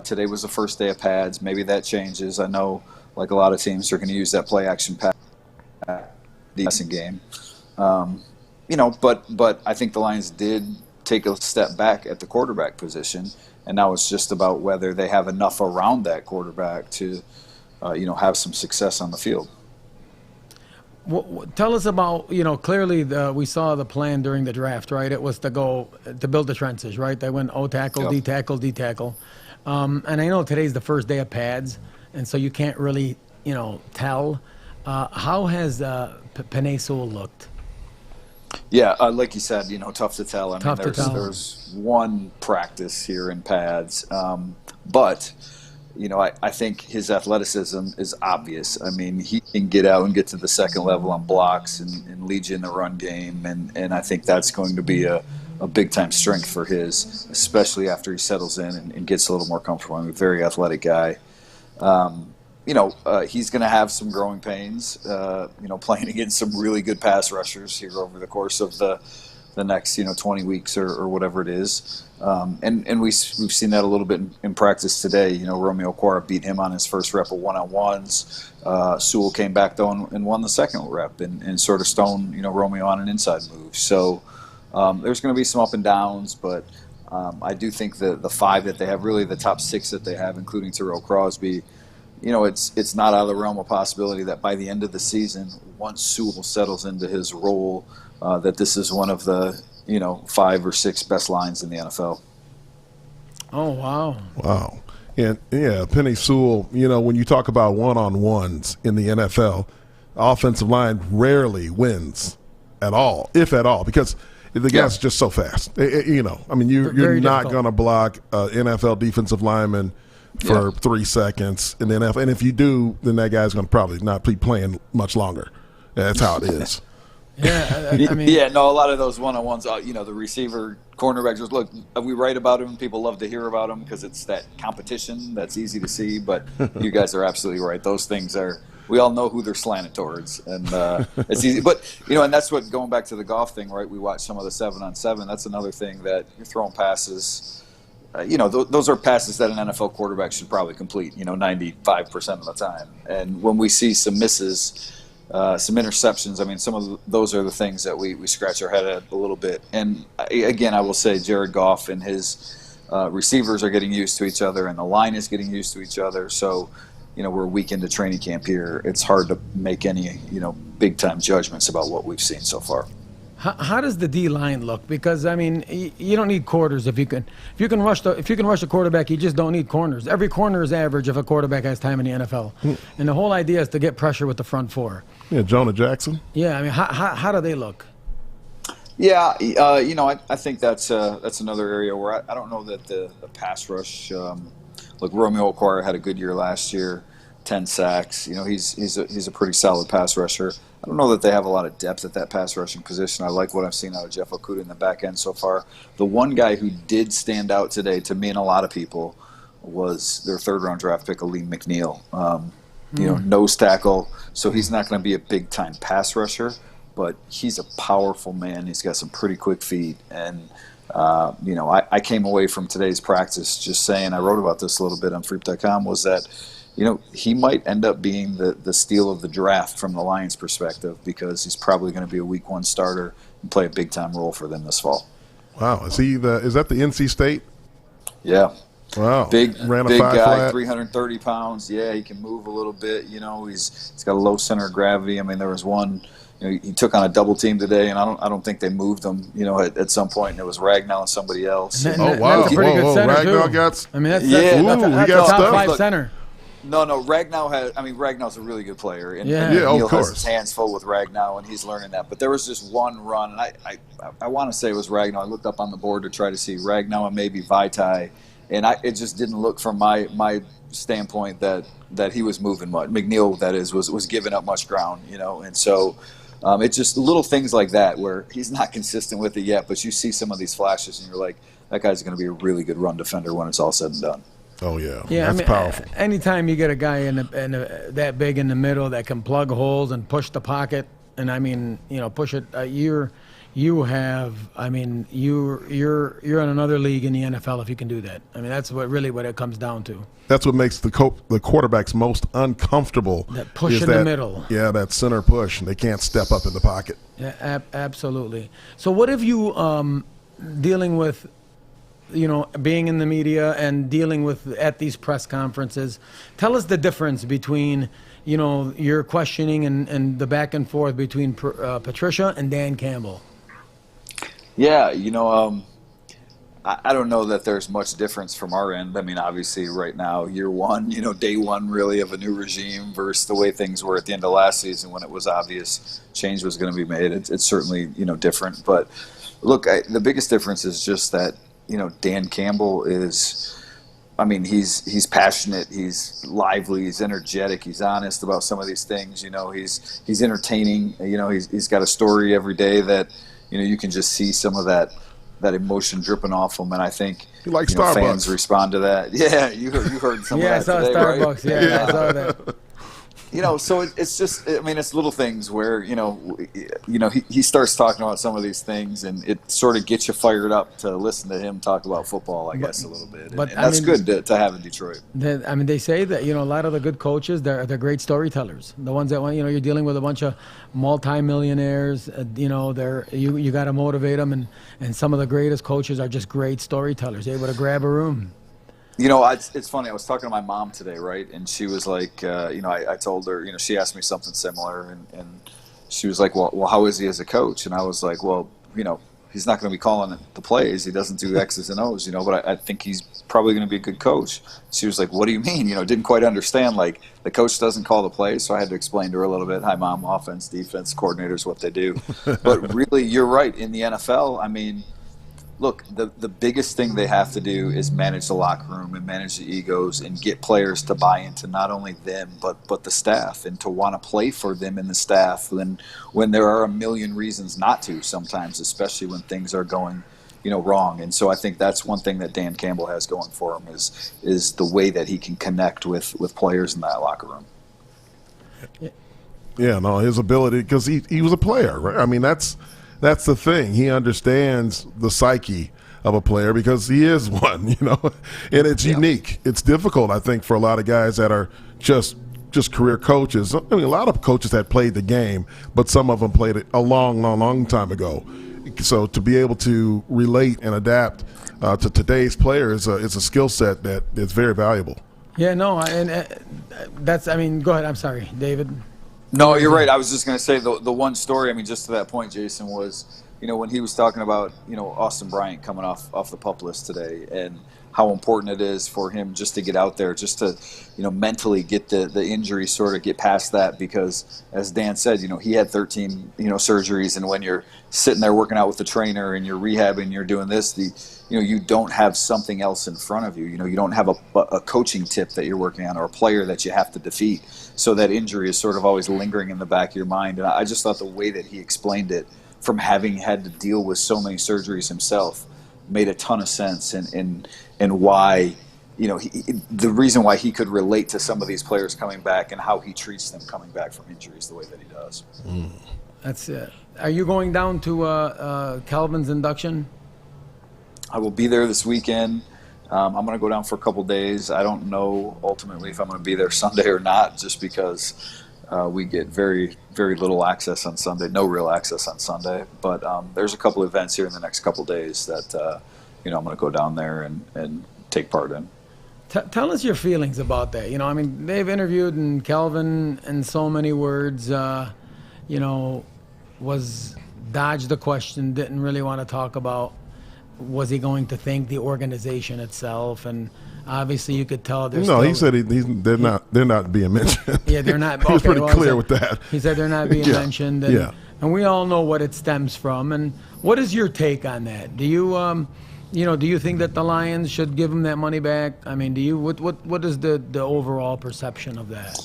Today was the first day of pads. Maybe that changes. I know, like a lot of teams, are going to use that play action pass the passing game. But I think the Lions did take a step back at the quarterback position, and now it's just about whether they have enough around that quarterback to, have some success on the field. Tell us about, clearly we saw the plan during the draft, right? It was to build the trenches, right? They went O-tackle, Yep. D-tackle, D-tackle. And I know today's the first day of pads, and so you can't really, tell. How has Penei Sewell looked? Yeah, like you said, tough to tell. I mean, there's one practice here in pads, but I think his athleticism is obvious. I mean, he can get out and get to the second level on blocks and lead you in the run game, and I think that's going to be a big time strength for his, especially after he settles in and gets a little more comfortable. I'm a very athletic guy. He's going to have some growing pains, playing against some really good pass rushers here over the course of the next, 20 weeks or whatever it is. And we've seen that a little bit in practice today. Romeo Okwara beat him on his first rep of one-on-ones. Sewell came back, though, and won the second rep and sort of stoned, Romeo on an inside move. So there's going to be some up and downs, but I do think the five that they have, really the top six that they have, including Terrell Crosby, it's not out of the realm of possibility that by the end of the season, once Sewell settles into his role, that this is one of the 5 or 6 best lines in the NFL. Oh, wow. Wow. And, yeah, Penei Sewell, when you talk about one-on-ones in the NFL, offensive line rarely wins at all, if at all, because the guy's just so fast. I mean, you're not going to block an NFL defensive lineman for 3 seconds in the NFL. And if you do, then that guy's going to probably not be playing much longer. That's how it is. Yeah, I mean, a lot of those one-on-ones, the receiver, cornerbacks, just look, we write about them. People love to hear about them because it's that competition that's easy to see. But you guys are absolutely right. Those things we all know who they're slanted towards. And it's easy. But, and that's what, going back to the Goff thing, right? We watch some of the 7-on-7. That's another thing that you're throwing passes. Those are passes that an NFL quarterback should probably complete, 95% of the time. And when we see some misses, some interceptions, I mean, some of those are the things that we scratch our head at a little bit. And again, I will say Jared Goff and his receivers are getting used to each other, and the line is getting used to each other. So, we're a week into training camp here. It's hard to make any, big time judgments about what we've seen so far. How does the D line look? Because I mean, you don't need quarters if you can rush the quarterback. You just don't need corners. Every corner is average if a quarterback has time in the NFL, and the whole idea is to get pressure with the front four. Yeah, Jonah Jackson. Yeah, I mean, how do they look? Yeah, I think that's another area where I don't know that the pass rush. Look, Romeo Okwara had a good year last year, 10 sacks. He's a pretty solid pass rusher. I don't know that they have a lot of depth at that pass rushing position. I like what I've seen out of Jeff Okudah in the back end so far. The one guy who did stand out today to me and a lot of people was their third-round draft pick, Aleem McNeil. Nose tackle, so he's not going to be a big-time pass rusher, but he's a powerful man. He's got some pretty quick feet. And, I came away from today's practice just saying, I wrote about this a little bit on Freep.com, was that he might end up being the steal of the draft from the Lions' perspective, because he's probably going to be a week 1 starter and play a big-time role for them this fall. Wow. Is that the NC State? Yeah. Wow. Big guy, flat. 330 pounds. Yeah, he can move a little bit. He's got a low center of gravity. I mean, there was one he took on a double team today, and I don't think they moved him, at some point, and it was Ragnow and somebody else. Oh, wow. That's a pretty good center, Ragnow too. got... I mean, that's he got a top stuff. 5 Look, center. No, Ragnow's a really good player, and Yeah. Neil of course. has his hands full with Ragnow, and he's learning that. But there was just one run, and I want to say it was Ragnow. I looked up on the board to try to see Ragnow and maybe Vaitai, and it just didn't look from my standpoint that he was moving much. McNeil, that is, was giving up much ground, and so it's just little things like that where he's not consistent with it yet, but you see some of these flashes, and you're like, that guy's going to be a really good run defender when it's all said and done. Oh, yeah. Yeah, That's powerful. Anytime you get a guy that big in the middle that can plug holes and push the pocket, and I mean, push it, you're in another league in the NFL if you can do that. I mean, that's what it comes down to. That's what makes the quarterbacks most uncomfortable. That push in the middle. Yeah, that center push, and they can't step up in the pocket. Yeah, absolutely. So what have you dealing with, being in the media and dealing with at these press conferences? Tell us the difference between, your questioning and the back and forth between Patricia and Dan Campbell. Yeah, I don't know that there's much difference from our end. I mean, obviously right now, year one, day one really of a new regime versus the way things were at the end of last season when it was obvious change was going to be made. It's certainly, different. But look, the biggest difference is just that, Dan Campbell is, he's passionate, he's lively, he's energetic, he's honest about some of these things. He's entertaining. He's got a story every day that, you can just see some of that emotion dripping off him, and I think fans respond to that. Yeah, you heard some of that today, I saw Starbucks. right? Yeah, I saw that. So it's just, it's little things where, he starts talking about some of these things, and it sort of gets you fired up to listen to him talk about football, I guess, a little bit. And that's good to have in Detroit. They say that, a lot of the good coaches, they're great storytellers. The ones that, you're dealing with a bunch of multimillionaires, you got to motivate them, and some of the greatest coaches are just great storytellers, able to grab a room. It's funny. I was talking to my mom today, right? And she was like, I told her, she asked me something similar, and she was like, well, how is he as a coach? And I was like, well, he's not going to be calling the plays. He doesn't do X's and O's, but I think he's probably going to be a good coach. She was like, what do you mean? Didn't quite understand. Like, the coach doesn't call the plays, so I had to explain to her a little bit. Hi, Mom, offense, defense, coordinators, what they do. But really, you're right. In the NFL, look, the biggest thing they have to do is manage the locker room and manage the egos and get players to buy into not only them but the staff, and to want to play for them and the staff when there are a million reasons not to sometimes, especially when things are going wrong. And so I think that's one thing that Dan Campbell has going for him is the way that he can connect with players in that locker room. Yeah, no, his ability, because he was a player, right? That's the thing. He understands the psyche of a player because he is one, and it's unique. It's difficult, I think, for a lot of guys that are just career coaches. A lot of coaches that played the game, but some of them played it a long, long, long time ago. So to be able to relate and adapt to today's player is a skill set that is very valuable. Yeah, no, and that's, go ahead. I'm sorry, David. No, you're right. I was just going to say the one story, just to that point, Jason, was, when he was talking about, Austin Bryant coming off the PUP list today, and how important it is for him just to get out there, just to, mentally get the injury, sort of get past that, because as Dan said, he had 13, surgeries, and when you're sitting there working out with the trainer and you're rehabbing, you're doing this, you don't have something else in front of you. You don't have a coaching tip that you're working on or a player that you have to defeat. So that injury is sort of always lingering in the back of your mind. And I just thought the way that he explained it, from having had to deal with so many surgeries himself, made a ton of sense. And why, the reason why he could relate to some of these players coming back and how he treats them coming back from injuries the way that he does. That's it. Are you going down to Calvin's induction? I will be there this weekend. I'm going to go down for a couple days. I don't know ultimately if I'm going to be there Sunday or not, just because we get very, very little access on Sunday, no real access on Sunday. But there's a couple events here in the next couple days that I'm going to go down there and take part in. Tell us your feelings about that. They've interviewed Calvin in so many words. was dodged the question, didn't really want to talk about was he going to thank the organization itself, and obviously you could tell there's he said they're not being mentioned. Yeah, they're not. He was pretty clear with that. He said they're not being mentioned, and we all know what it stems from. And what is your take on that? Do you do you think that the Lions should give him that money back? I mean, what is the overall perception of that?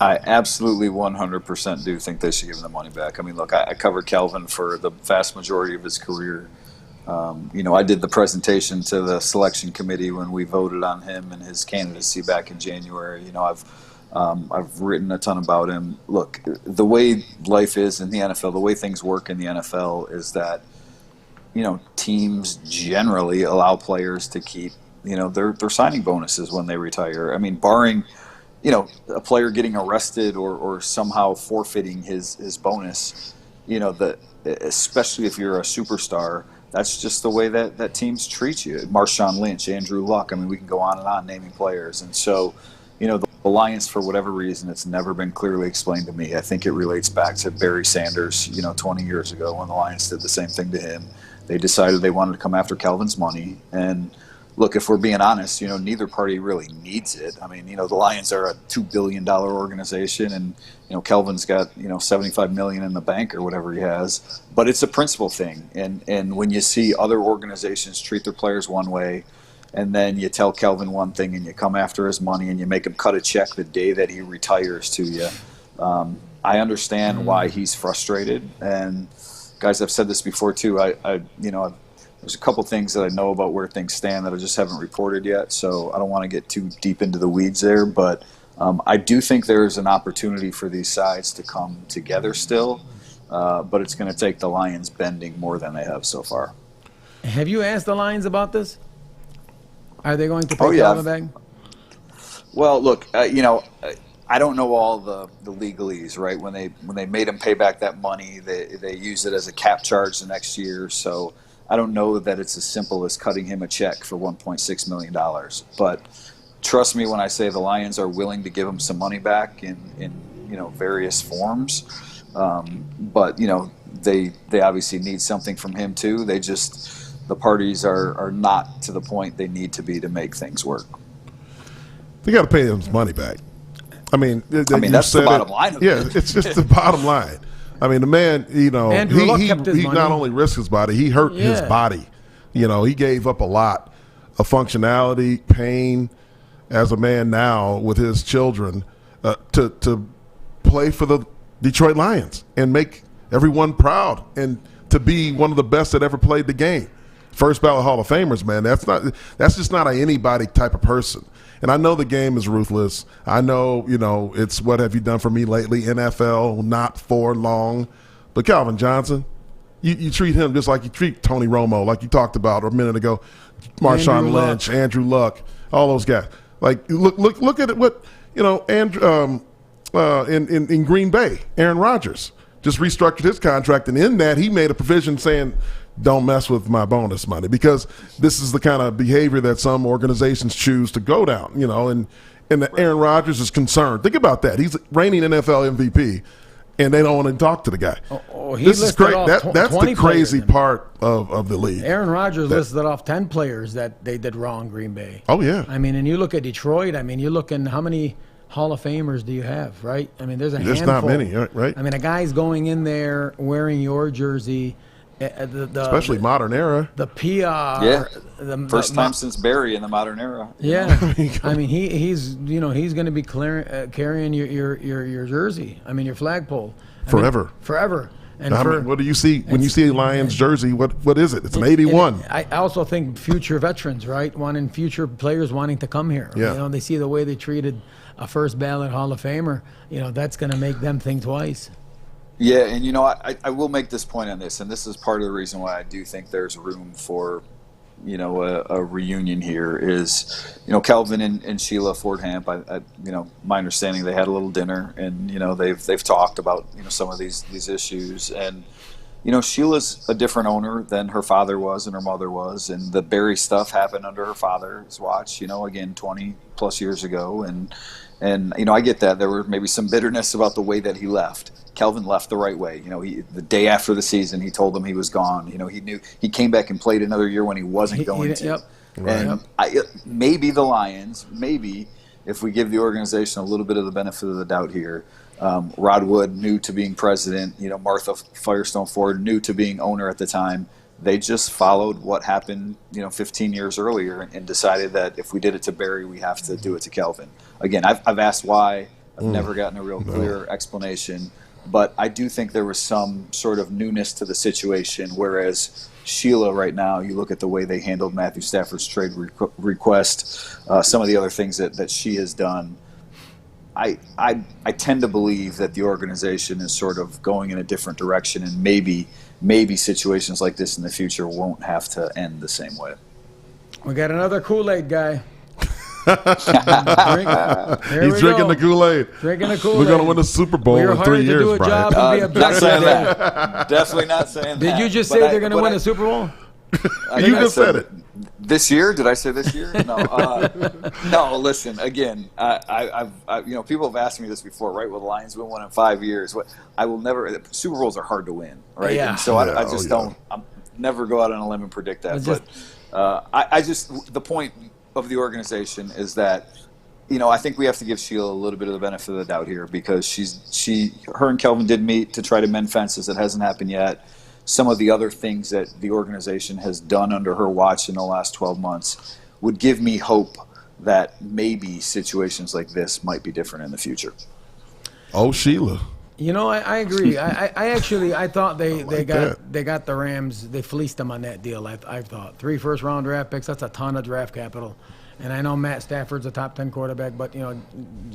I absolutely 100% do think they should give him the money back. I mean, look, I covered Calvin for the vast majority of his career. I did the presentation to the selection committee when we voted on him and his candidacy back in January. I've written a ton about him. Look, the way life is in the NFL, the way things work in the NFL is that, teams generally allow players to keep, their signing bonuses when they retire. I mean, barring, a player getting arrested or somehow forfeiting his bonus, especially if you're a superstar, that's just the way that teams treat you. Marshawn Lynch, Andrew Luck. I mean, we can go on and on naming players. And so, the Lions, for whatever reason, it's never been clearly explained to me. I think it relates back to Barry Sanders, 20 years ago when the Lions did the same thing to him. They decided they wanted to come after Calvin's money. And look, if we're being honest, neither party really needs it. I mean, the Lions are a $2 billion organization, and Kelvin's got $75 million in the bank or whatever he has. But it's a principle thing, and when you see other organizations treat their players one way, and then you tell Kelvin one thing, and you come after his money, and you make him cut a check the day that he retires to you, I understand why he's frustrated. And guys, I've said this before too. There's a couple things that I know about where things stand that I just haven't reported yet, so I don't want to get too deep into the weeds there. But I do think there's an opportunity for these sides to come together still, but it's going to take the Lions bending more than they have so far. Have you asked the Lions about this? Are they going to pay Calvin back? Well, look, I don't know all the legalese, right? When they made him pay back that money, they used it as a cap charge the next year, so I don't know that it's as simple as cutting him a check for $1.6 million. But trust me when I say the Lions are willing to give him some money back in various forms. But they obviously need something from him too. The parties are not to the point they need to be to make things work. They got to pay him his money back. I mean, that's the bottom line of it. It's just the bottom line. I mean, the man, he not only risked his body, he hurt his body. He gave up a lot of functionality, pain as a man now with his children to play for the Detroit Lions and make everyone proud and to be one of the best that ever played the game. First ballot Hall of Famers, man. That's just not an anybody type of person. And I know the game is ruthless. I know, it's what have you done for me lately, NFL, not for long. But Calvin Johnson, you treat him just like you treat Tony Romo, like you talked about a minute ago, Marshawn Lynch, Andrew Luck, all those guys. Like, look at it, what, Andrew, in Green Bay, Aaron Rodgers just restructured his contract, and in that he made a provision saying, don't mess with my bonus money, because this is the kind of behavior that some organizations choose to go down, and Aaron Rodgers is concerned. Think about that. He's reigning NFL MVP, and they don't want to talk to the guy. This is great. That's the crazy part of the league. Aaron Rodgers listed off 10 players that they did wrong Green Bay. Oh, yeah. I mean, and you look at Detroit, you're looking, how many Hall of Famers do you have, right? I mean, there's handful. Not many, right? I mean, a guy's going in there wearing your jersey, especially modern era. The PR. Yeah. First time since Barry in the modern era. Yeah. I mean, he's going to be carrying your jersey. I mean, your flagpole. Forever. Forever. And what do you see when you see a Lions jersey? What is it? It's an 81. I also think future veterans, right? Future players wanting to come here. Yeah. They see the way they treated a first ballot Hall of Famer. That's going to make them think twice. Yeah, and I will make this point on this, and this is part of the reason why I do think there's room for, a reunion here is, Calvin and Sheila Fordham. My understanding they had a little dinner, and they've talked about some of these issues, and Sheila's a different owner than her father was and her mother was, and the Barry stuff happened under her father's watch. Again 20 plus years ago, and I get that there were maybe some bitterness about the way that he left. Kelvin left the right way. The day after the season, he told them he was gone. He knew he came back and played another year when he wasn't going to. Yep. And maybe the Lions, if we give the organization a little bit of the benefit of the doubt here, Rod Wood, new to being president, Martha Firestone Ford, new to being owner at the time, they just followed what happened, 15 years earlier and decided that if we did it to Barry, we have to do it to Kelvin. Again, I've asked why. I've never gotten a real clear explanation. But I do think there was some sort of newness to the situation, whereas Sheila right now, you look at the way they handled Matthew Stafford's trade request, some of the other things that she has done. I tend to believe that the organization is sort of going in a different direction, and maybe situations like this in the future won't have to end the same way. We got another Kool-Aid guy. He's drinking the Kool-Aid. Drinking the Kool-Aid. We're going to win the Super Bowl in 3 years, do a Brian. job and be a Not saying that. Definitely not saying that. Did you just say they're going to win a Super Bowl? You just said it. This year? Did I say this year? No. No. Listen. Again, I've people have asked me this before, right? Will the Lions win one in 5 years? I will never. Super Bowls are hard to win, right? Yeah. And so I just don't. I'm never go out on a limb and predict that. The point of the organization is that, I think we have to give Sheila a little bit of the benefit of the doubt here, because her and Kelvin did meet to try to mend fences. It hasn't happened yet. Some of the other things that the organization has done under her watch in the last 12 months would give me hope that maybe situations like this might be different in the future. Oh, Sheila. I agree. I thought they got the Rams. They fleeced them on that deal. I thought 3 first-round draft picks. That's a ton of draft capital. And I know Matt Stafford's a top 10 quarterback, but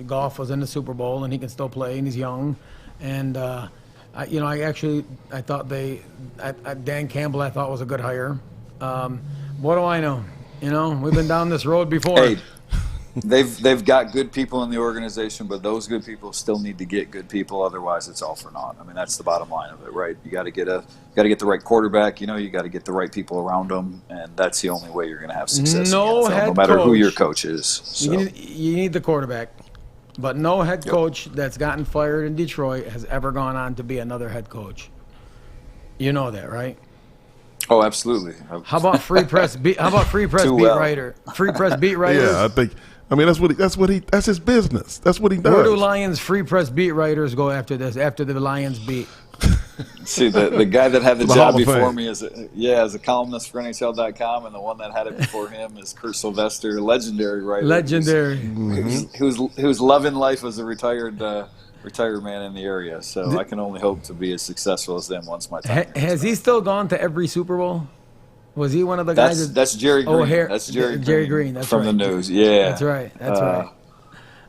Goff was in the Super Bowl and he can still play and he's young. And I thought Dan Campbell I thought was a good hire. What do I know? We've been down this road before. Hey, they've got good people in the organization, but those good people still need to get good people. Otherwise, it's all for naught. I mean, that's the bottom line of it, right? You got to get the right quarterback. You got to get the right people around them, and that's the only way you're going to have success. No matter who your coach is. So. You need the quarterback, but no head coach that's gotten fired in Detroit has ever gone on to be another head coach. You know that, right? Oh, absolutely. How about free press? Beat writer? Free press beat writers. Yeah, I think. I mean, that's his business. That's what he does. Where do Lions free press beat writers go after this? After the Lions beat? See, the guy that had the job before me is a columnist for NHL.com, and the one that had it before him is Kurt Sylvester, legendary writer. Legendary. Who's loving life as a retired man in the area. So I can only hope to be as successful as them once my time. Has he still gone to every Super Bowl? Was he one of the guys? That's Jerry Green. That's Jerry Green. That's from right. the News. Yeah, that's right.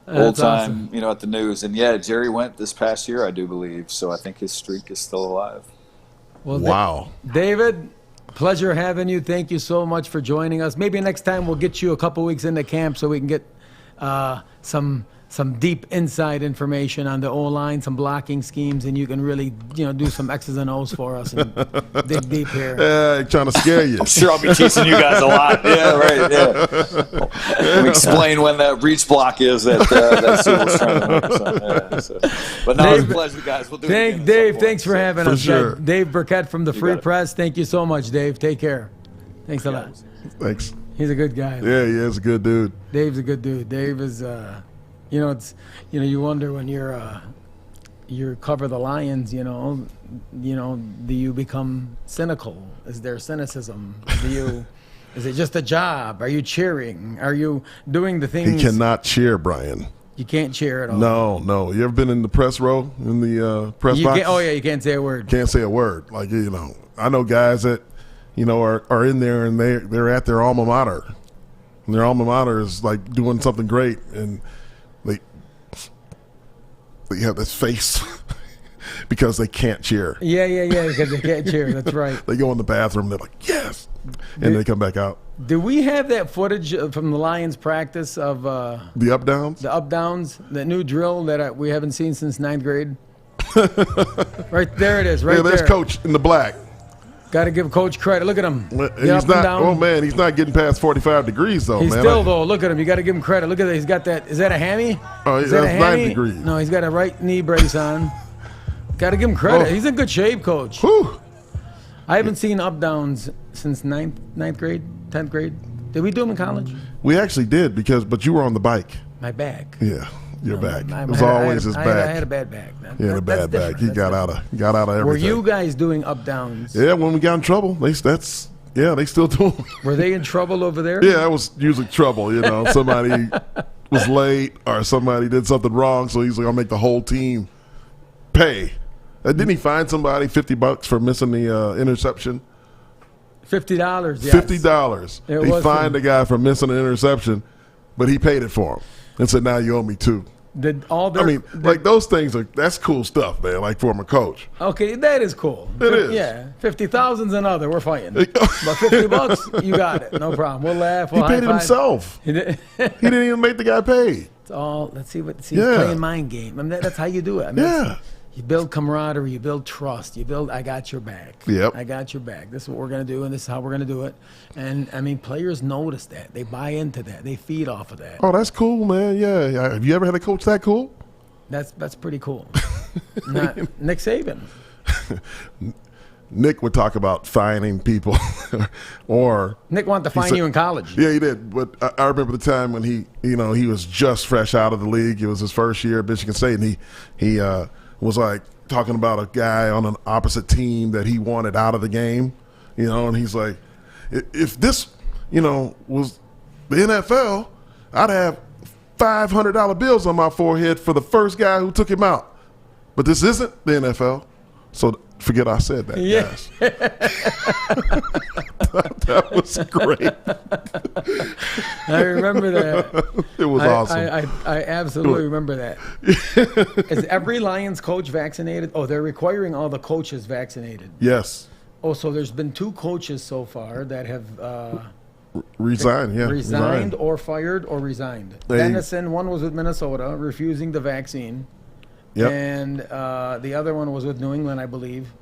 Old time, awesome. At the News, and Jerry went this past year, I do believe. So I think his streak is still alive. Well, wow, David, pleasure having you. Thank you so much for joining us. Maybe next time we'll get you a couple weeks into camp so we can get some deep inside information on the O-line, some blocking schemes, and you can really, do some X's and O's for us and dig deep here. Yeah, trying to scare you. I'm sure I'll be teaching you guys a lot. Yeah, right. Yeah. We explain when that reach block is that Sewell's trying to win. But no, it's a pleasure, guys. We'll do it again Dave, thanks for having us. Sure. Dave Burkett from the Free Press. Thank you so much, Dave. Take care. Thanks a lot. Thanks. He's a good guy. Yeah, he is a good dude. Dave's a good dude. Dave is. You wonder when you cover the Lions, do you become cynical? Is there cynicism? Is it just a job? Are you cheering? Are you doing the things? He cannot cheer, Brian. You can't cheer at all. No. You ever been in the press row, in the press box? You can't say a word. Can't say a word. Like, I know guys that, are in there and they're at their alma mater. And their alma mater is like doing something great, and they have this face because they can't cheer. Yeah, because they can't cheer. That's right. They go in the bathroom, they're like, yes, and they come back out. Do we have that footage from the Lions practice of the up downs? The up downs, that new drill that we haven't seen since 9th grade. Right there it is. Right there. There's Coach in the black. Got to give Coach credit. Look at him. He's not. Oh man, he's not getting past 45 degrees though. He's still though. Look at him. You got to give him credit. Look at that. He's got that. Is that a hammy? Oh, is that's that a 9 degrees. No, he's got a right knee brace on. Got to give him credit. He's in good shape, Coach. Whew. I haven't seen up-downs since ninth grade, 10th grade. Did we do them in college? We actually did but you were on the bike. My back. Yeah, your back. I It was always his I back. had a bad back. He had a bad back. He got out of everything. Were you guys doing up-downs? Yeah, when we got in trouble, they still do them. Were they in trouble over there? Yeah, it was usually trouble. Somebody was late or somebody did something wrong, so he's like, I'll make the whole team pay. Didn't he find somebody $50 for missing the interception? $50, yes. $50. He fined a guy for missing an interception, but he paid it for him and said, now you owe me $2. Those things that's cool stuff, man. Like for a coach. Okay, that is cool. It is. Yeah, 50,000's another. We're fighting. But $50, you got it. No problem. We'll laugh. We'll he paid it himself. He didn't even make the guy pay. It's all. Let's see playing mind game. That's how you do it. You build camaraderie, you build trust, you build, I got your back. Yep. I got your back. This is what we're going to do, and this is how we're going to do it. And, players notice that. They buy into that. They feed off of that. Oh, that's cool, man. Yeah. Have you ever had a coach that cool? That's pretty cool. Nick Saban. Nick would talk about fining people or Nick wanted to fine you in college. Yeah, he did. But I remember the time when he was just fresh out of the league. It was his first year at Michigan State, and he was like talking about a guy on an opposite team that he wanted out of the game, and he's like, if this, was the NFL, I'd have $500 bills on my forehead for the first guy who took him out. But this isn't the NFL, so forget I said that, guys. That was great. I remember that. It was awesome. I absolutely remember that. Is every Lions coach vaccinated? Oh, they're requiring all the coaches vaccinated. Yes. Oh, so there's been 2 coaches so far that have resigned. Yeah, resigned or fired or resigned. Dennison, one was with Minnesota, refusing the vaccine. Yep. And the other one was with New England, I believe,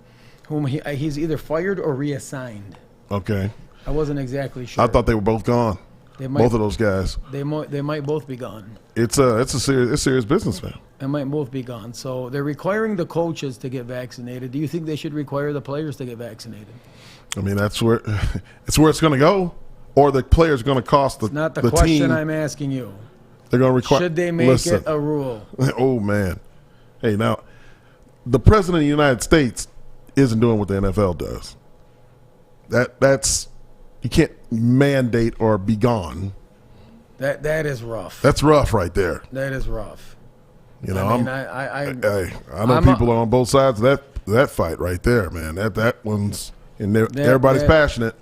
whom he's either fired or reassigned. Okay. I wasn't exactly sure. I thought they were both gone. Both of those guys. They might both be gone. It's a serious business, man. They might both be gone. So they're requiring the coaches to get vaccinated. Do you think they should require the players to get vaccinated? I mean, it's where it's going to go, or the players going to cost the team. Not the question I'm asking you. They're going to require. Should they make it a rule? Oh man, hey now, the president of the United States isn't doing what the NFL does. That's you can't mandate or be gone. That is rough. That's rough right there. That is rough. I know people are on both sides of that fight right there, man. That one's and everybody's passionate.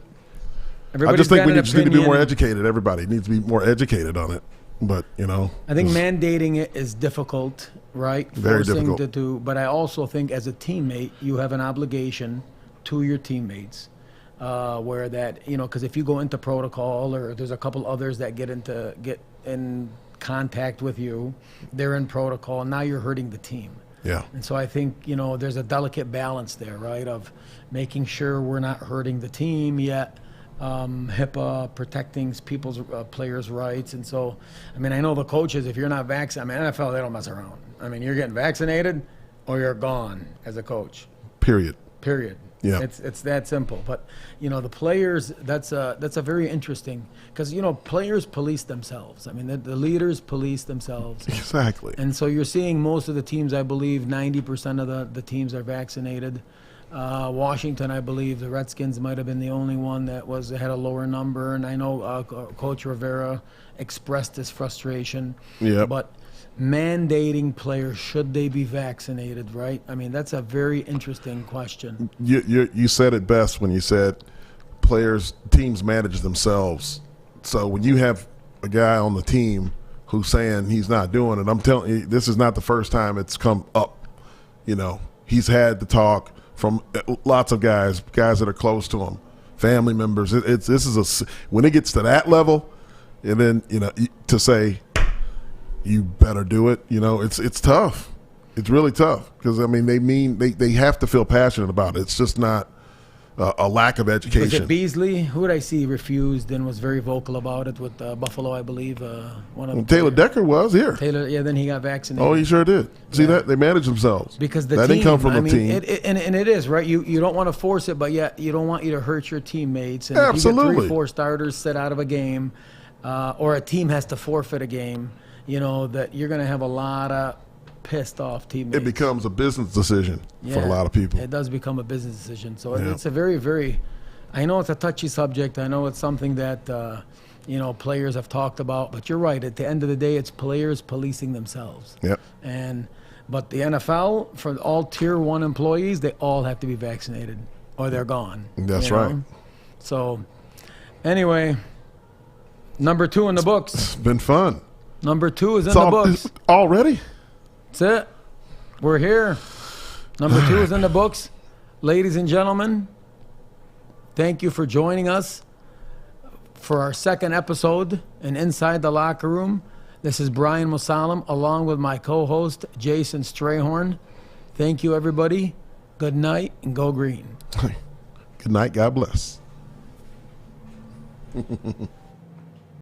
I just think we just need to be more educated. Everybody needs to be more educated on it. But I think mandating it is difficult, right? Very difficult. But I also think as a teammate, you have an obligation to your teammates, where that because if you go into protocol or there's a couple others that get in contact with you, they're in protocol. Now you're hurting the team. Yeah. And so I think there's a delicate balance there, right? Of making sure we're not hurting the team yet. HIPAA, protecting people's players' rights. And so, I know the coaches, if you're not vaccinated, NFL, they don't mess around. You're getting vaccinated or you're gone as a coach. Period. Yeah. It's that simple. But, the players, that's a very interesting, because, players police themselves. The leaders police themselves. Exactly. And so you're seeing most of the teams, I believe, 90% of the teams are vaccinated. Washington, I believe, the Redskins might have been the only one that had a lower number, and I know Coach Rivera expressed his frustration. Yeah. But mandating players, should they be vaccinated, right? That's a very interesting question. You said it best when you said teams manage themselves. So when you have a guy on the team who's saying he's not doing it, I'm telling you, this is not the first time it's come up. He's had the talk from lots of guys that are close to him, family members. When it gets to that level, and then to say you better do it. It's tough. It's really tough because they have to feel passionate about it. It's just not a lack of Was education. it Beasley? Who did I see refused and was very vocal about it with Buffalo, I believe. One of the Taylor Decker was here. Taylor, yeah, then he got vaccinated. Oh, he sure did. See that? They manage themselves. Because the that team, didn't come from I the mean, team. And it is, right? You don't want to force it, but yet you don't want you to hurt your teammates. And Absolutely. if you get 3-4 starters sit out of a game, or a team has to forfeit a game, that you're going to have a lot of pissed off teammates. It becomes a business decision for a lot of people. It does become a business decision. So it's a very, very, I know it's a touchy subject. I know it's something that, players have talked about. But you're right. At the end of the day, it's players policing themselves. Yep. But the NFL, for all Tier 1 employees, they all have to be vaccinated or they're gone. That's right. So, anyway, number 2 in the books. It's been fun. Number 2 is in the books. Already? That's it. We're here. Number 2 is in the books. Ladies and gentlemen, thank you for joining us for our second episode in Inside the Locker Room. This is Brian Musalam along with my co-host Jason Strayhorn. Thank you, everybody. Good night and go green. Good night. God bless.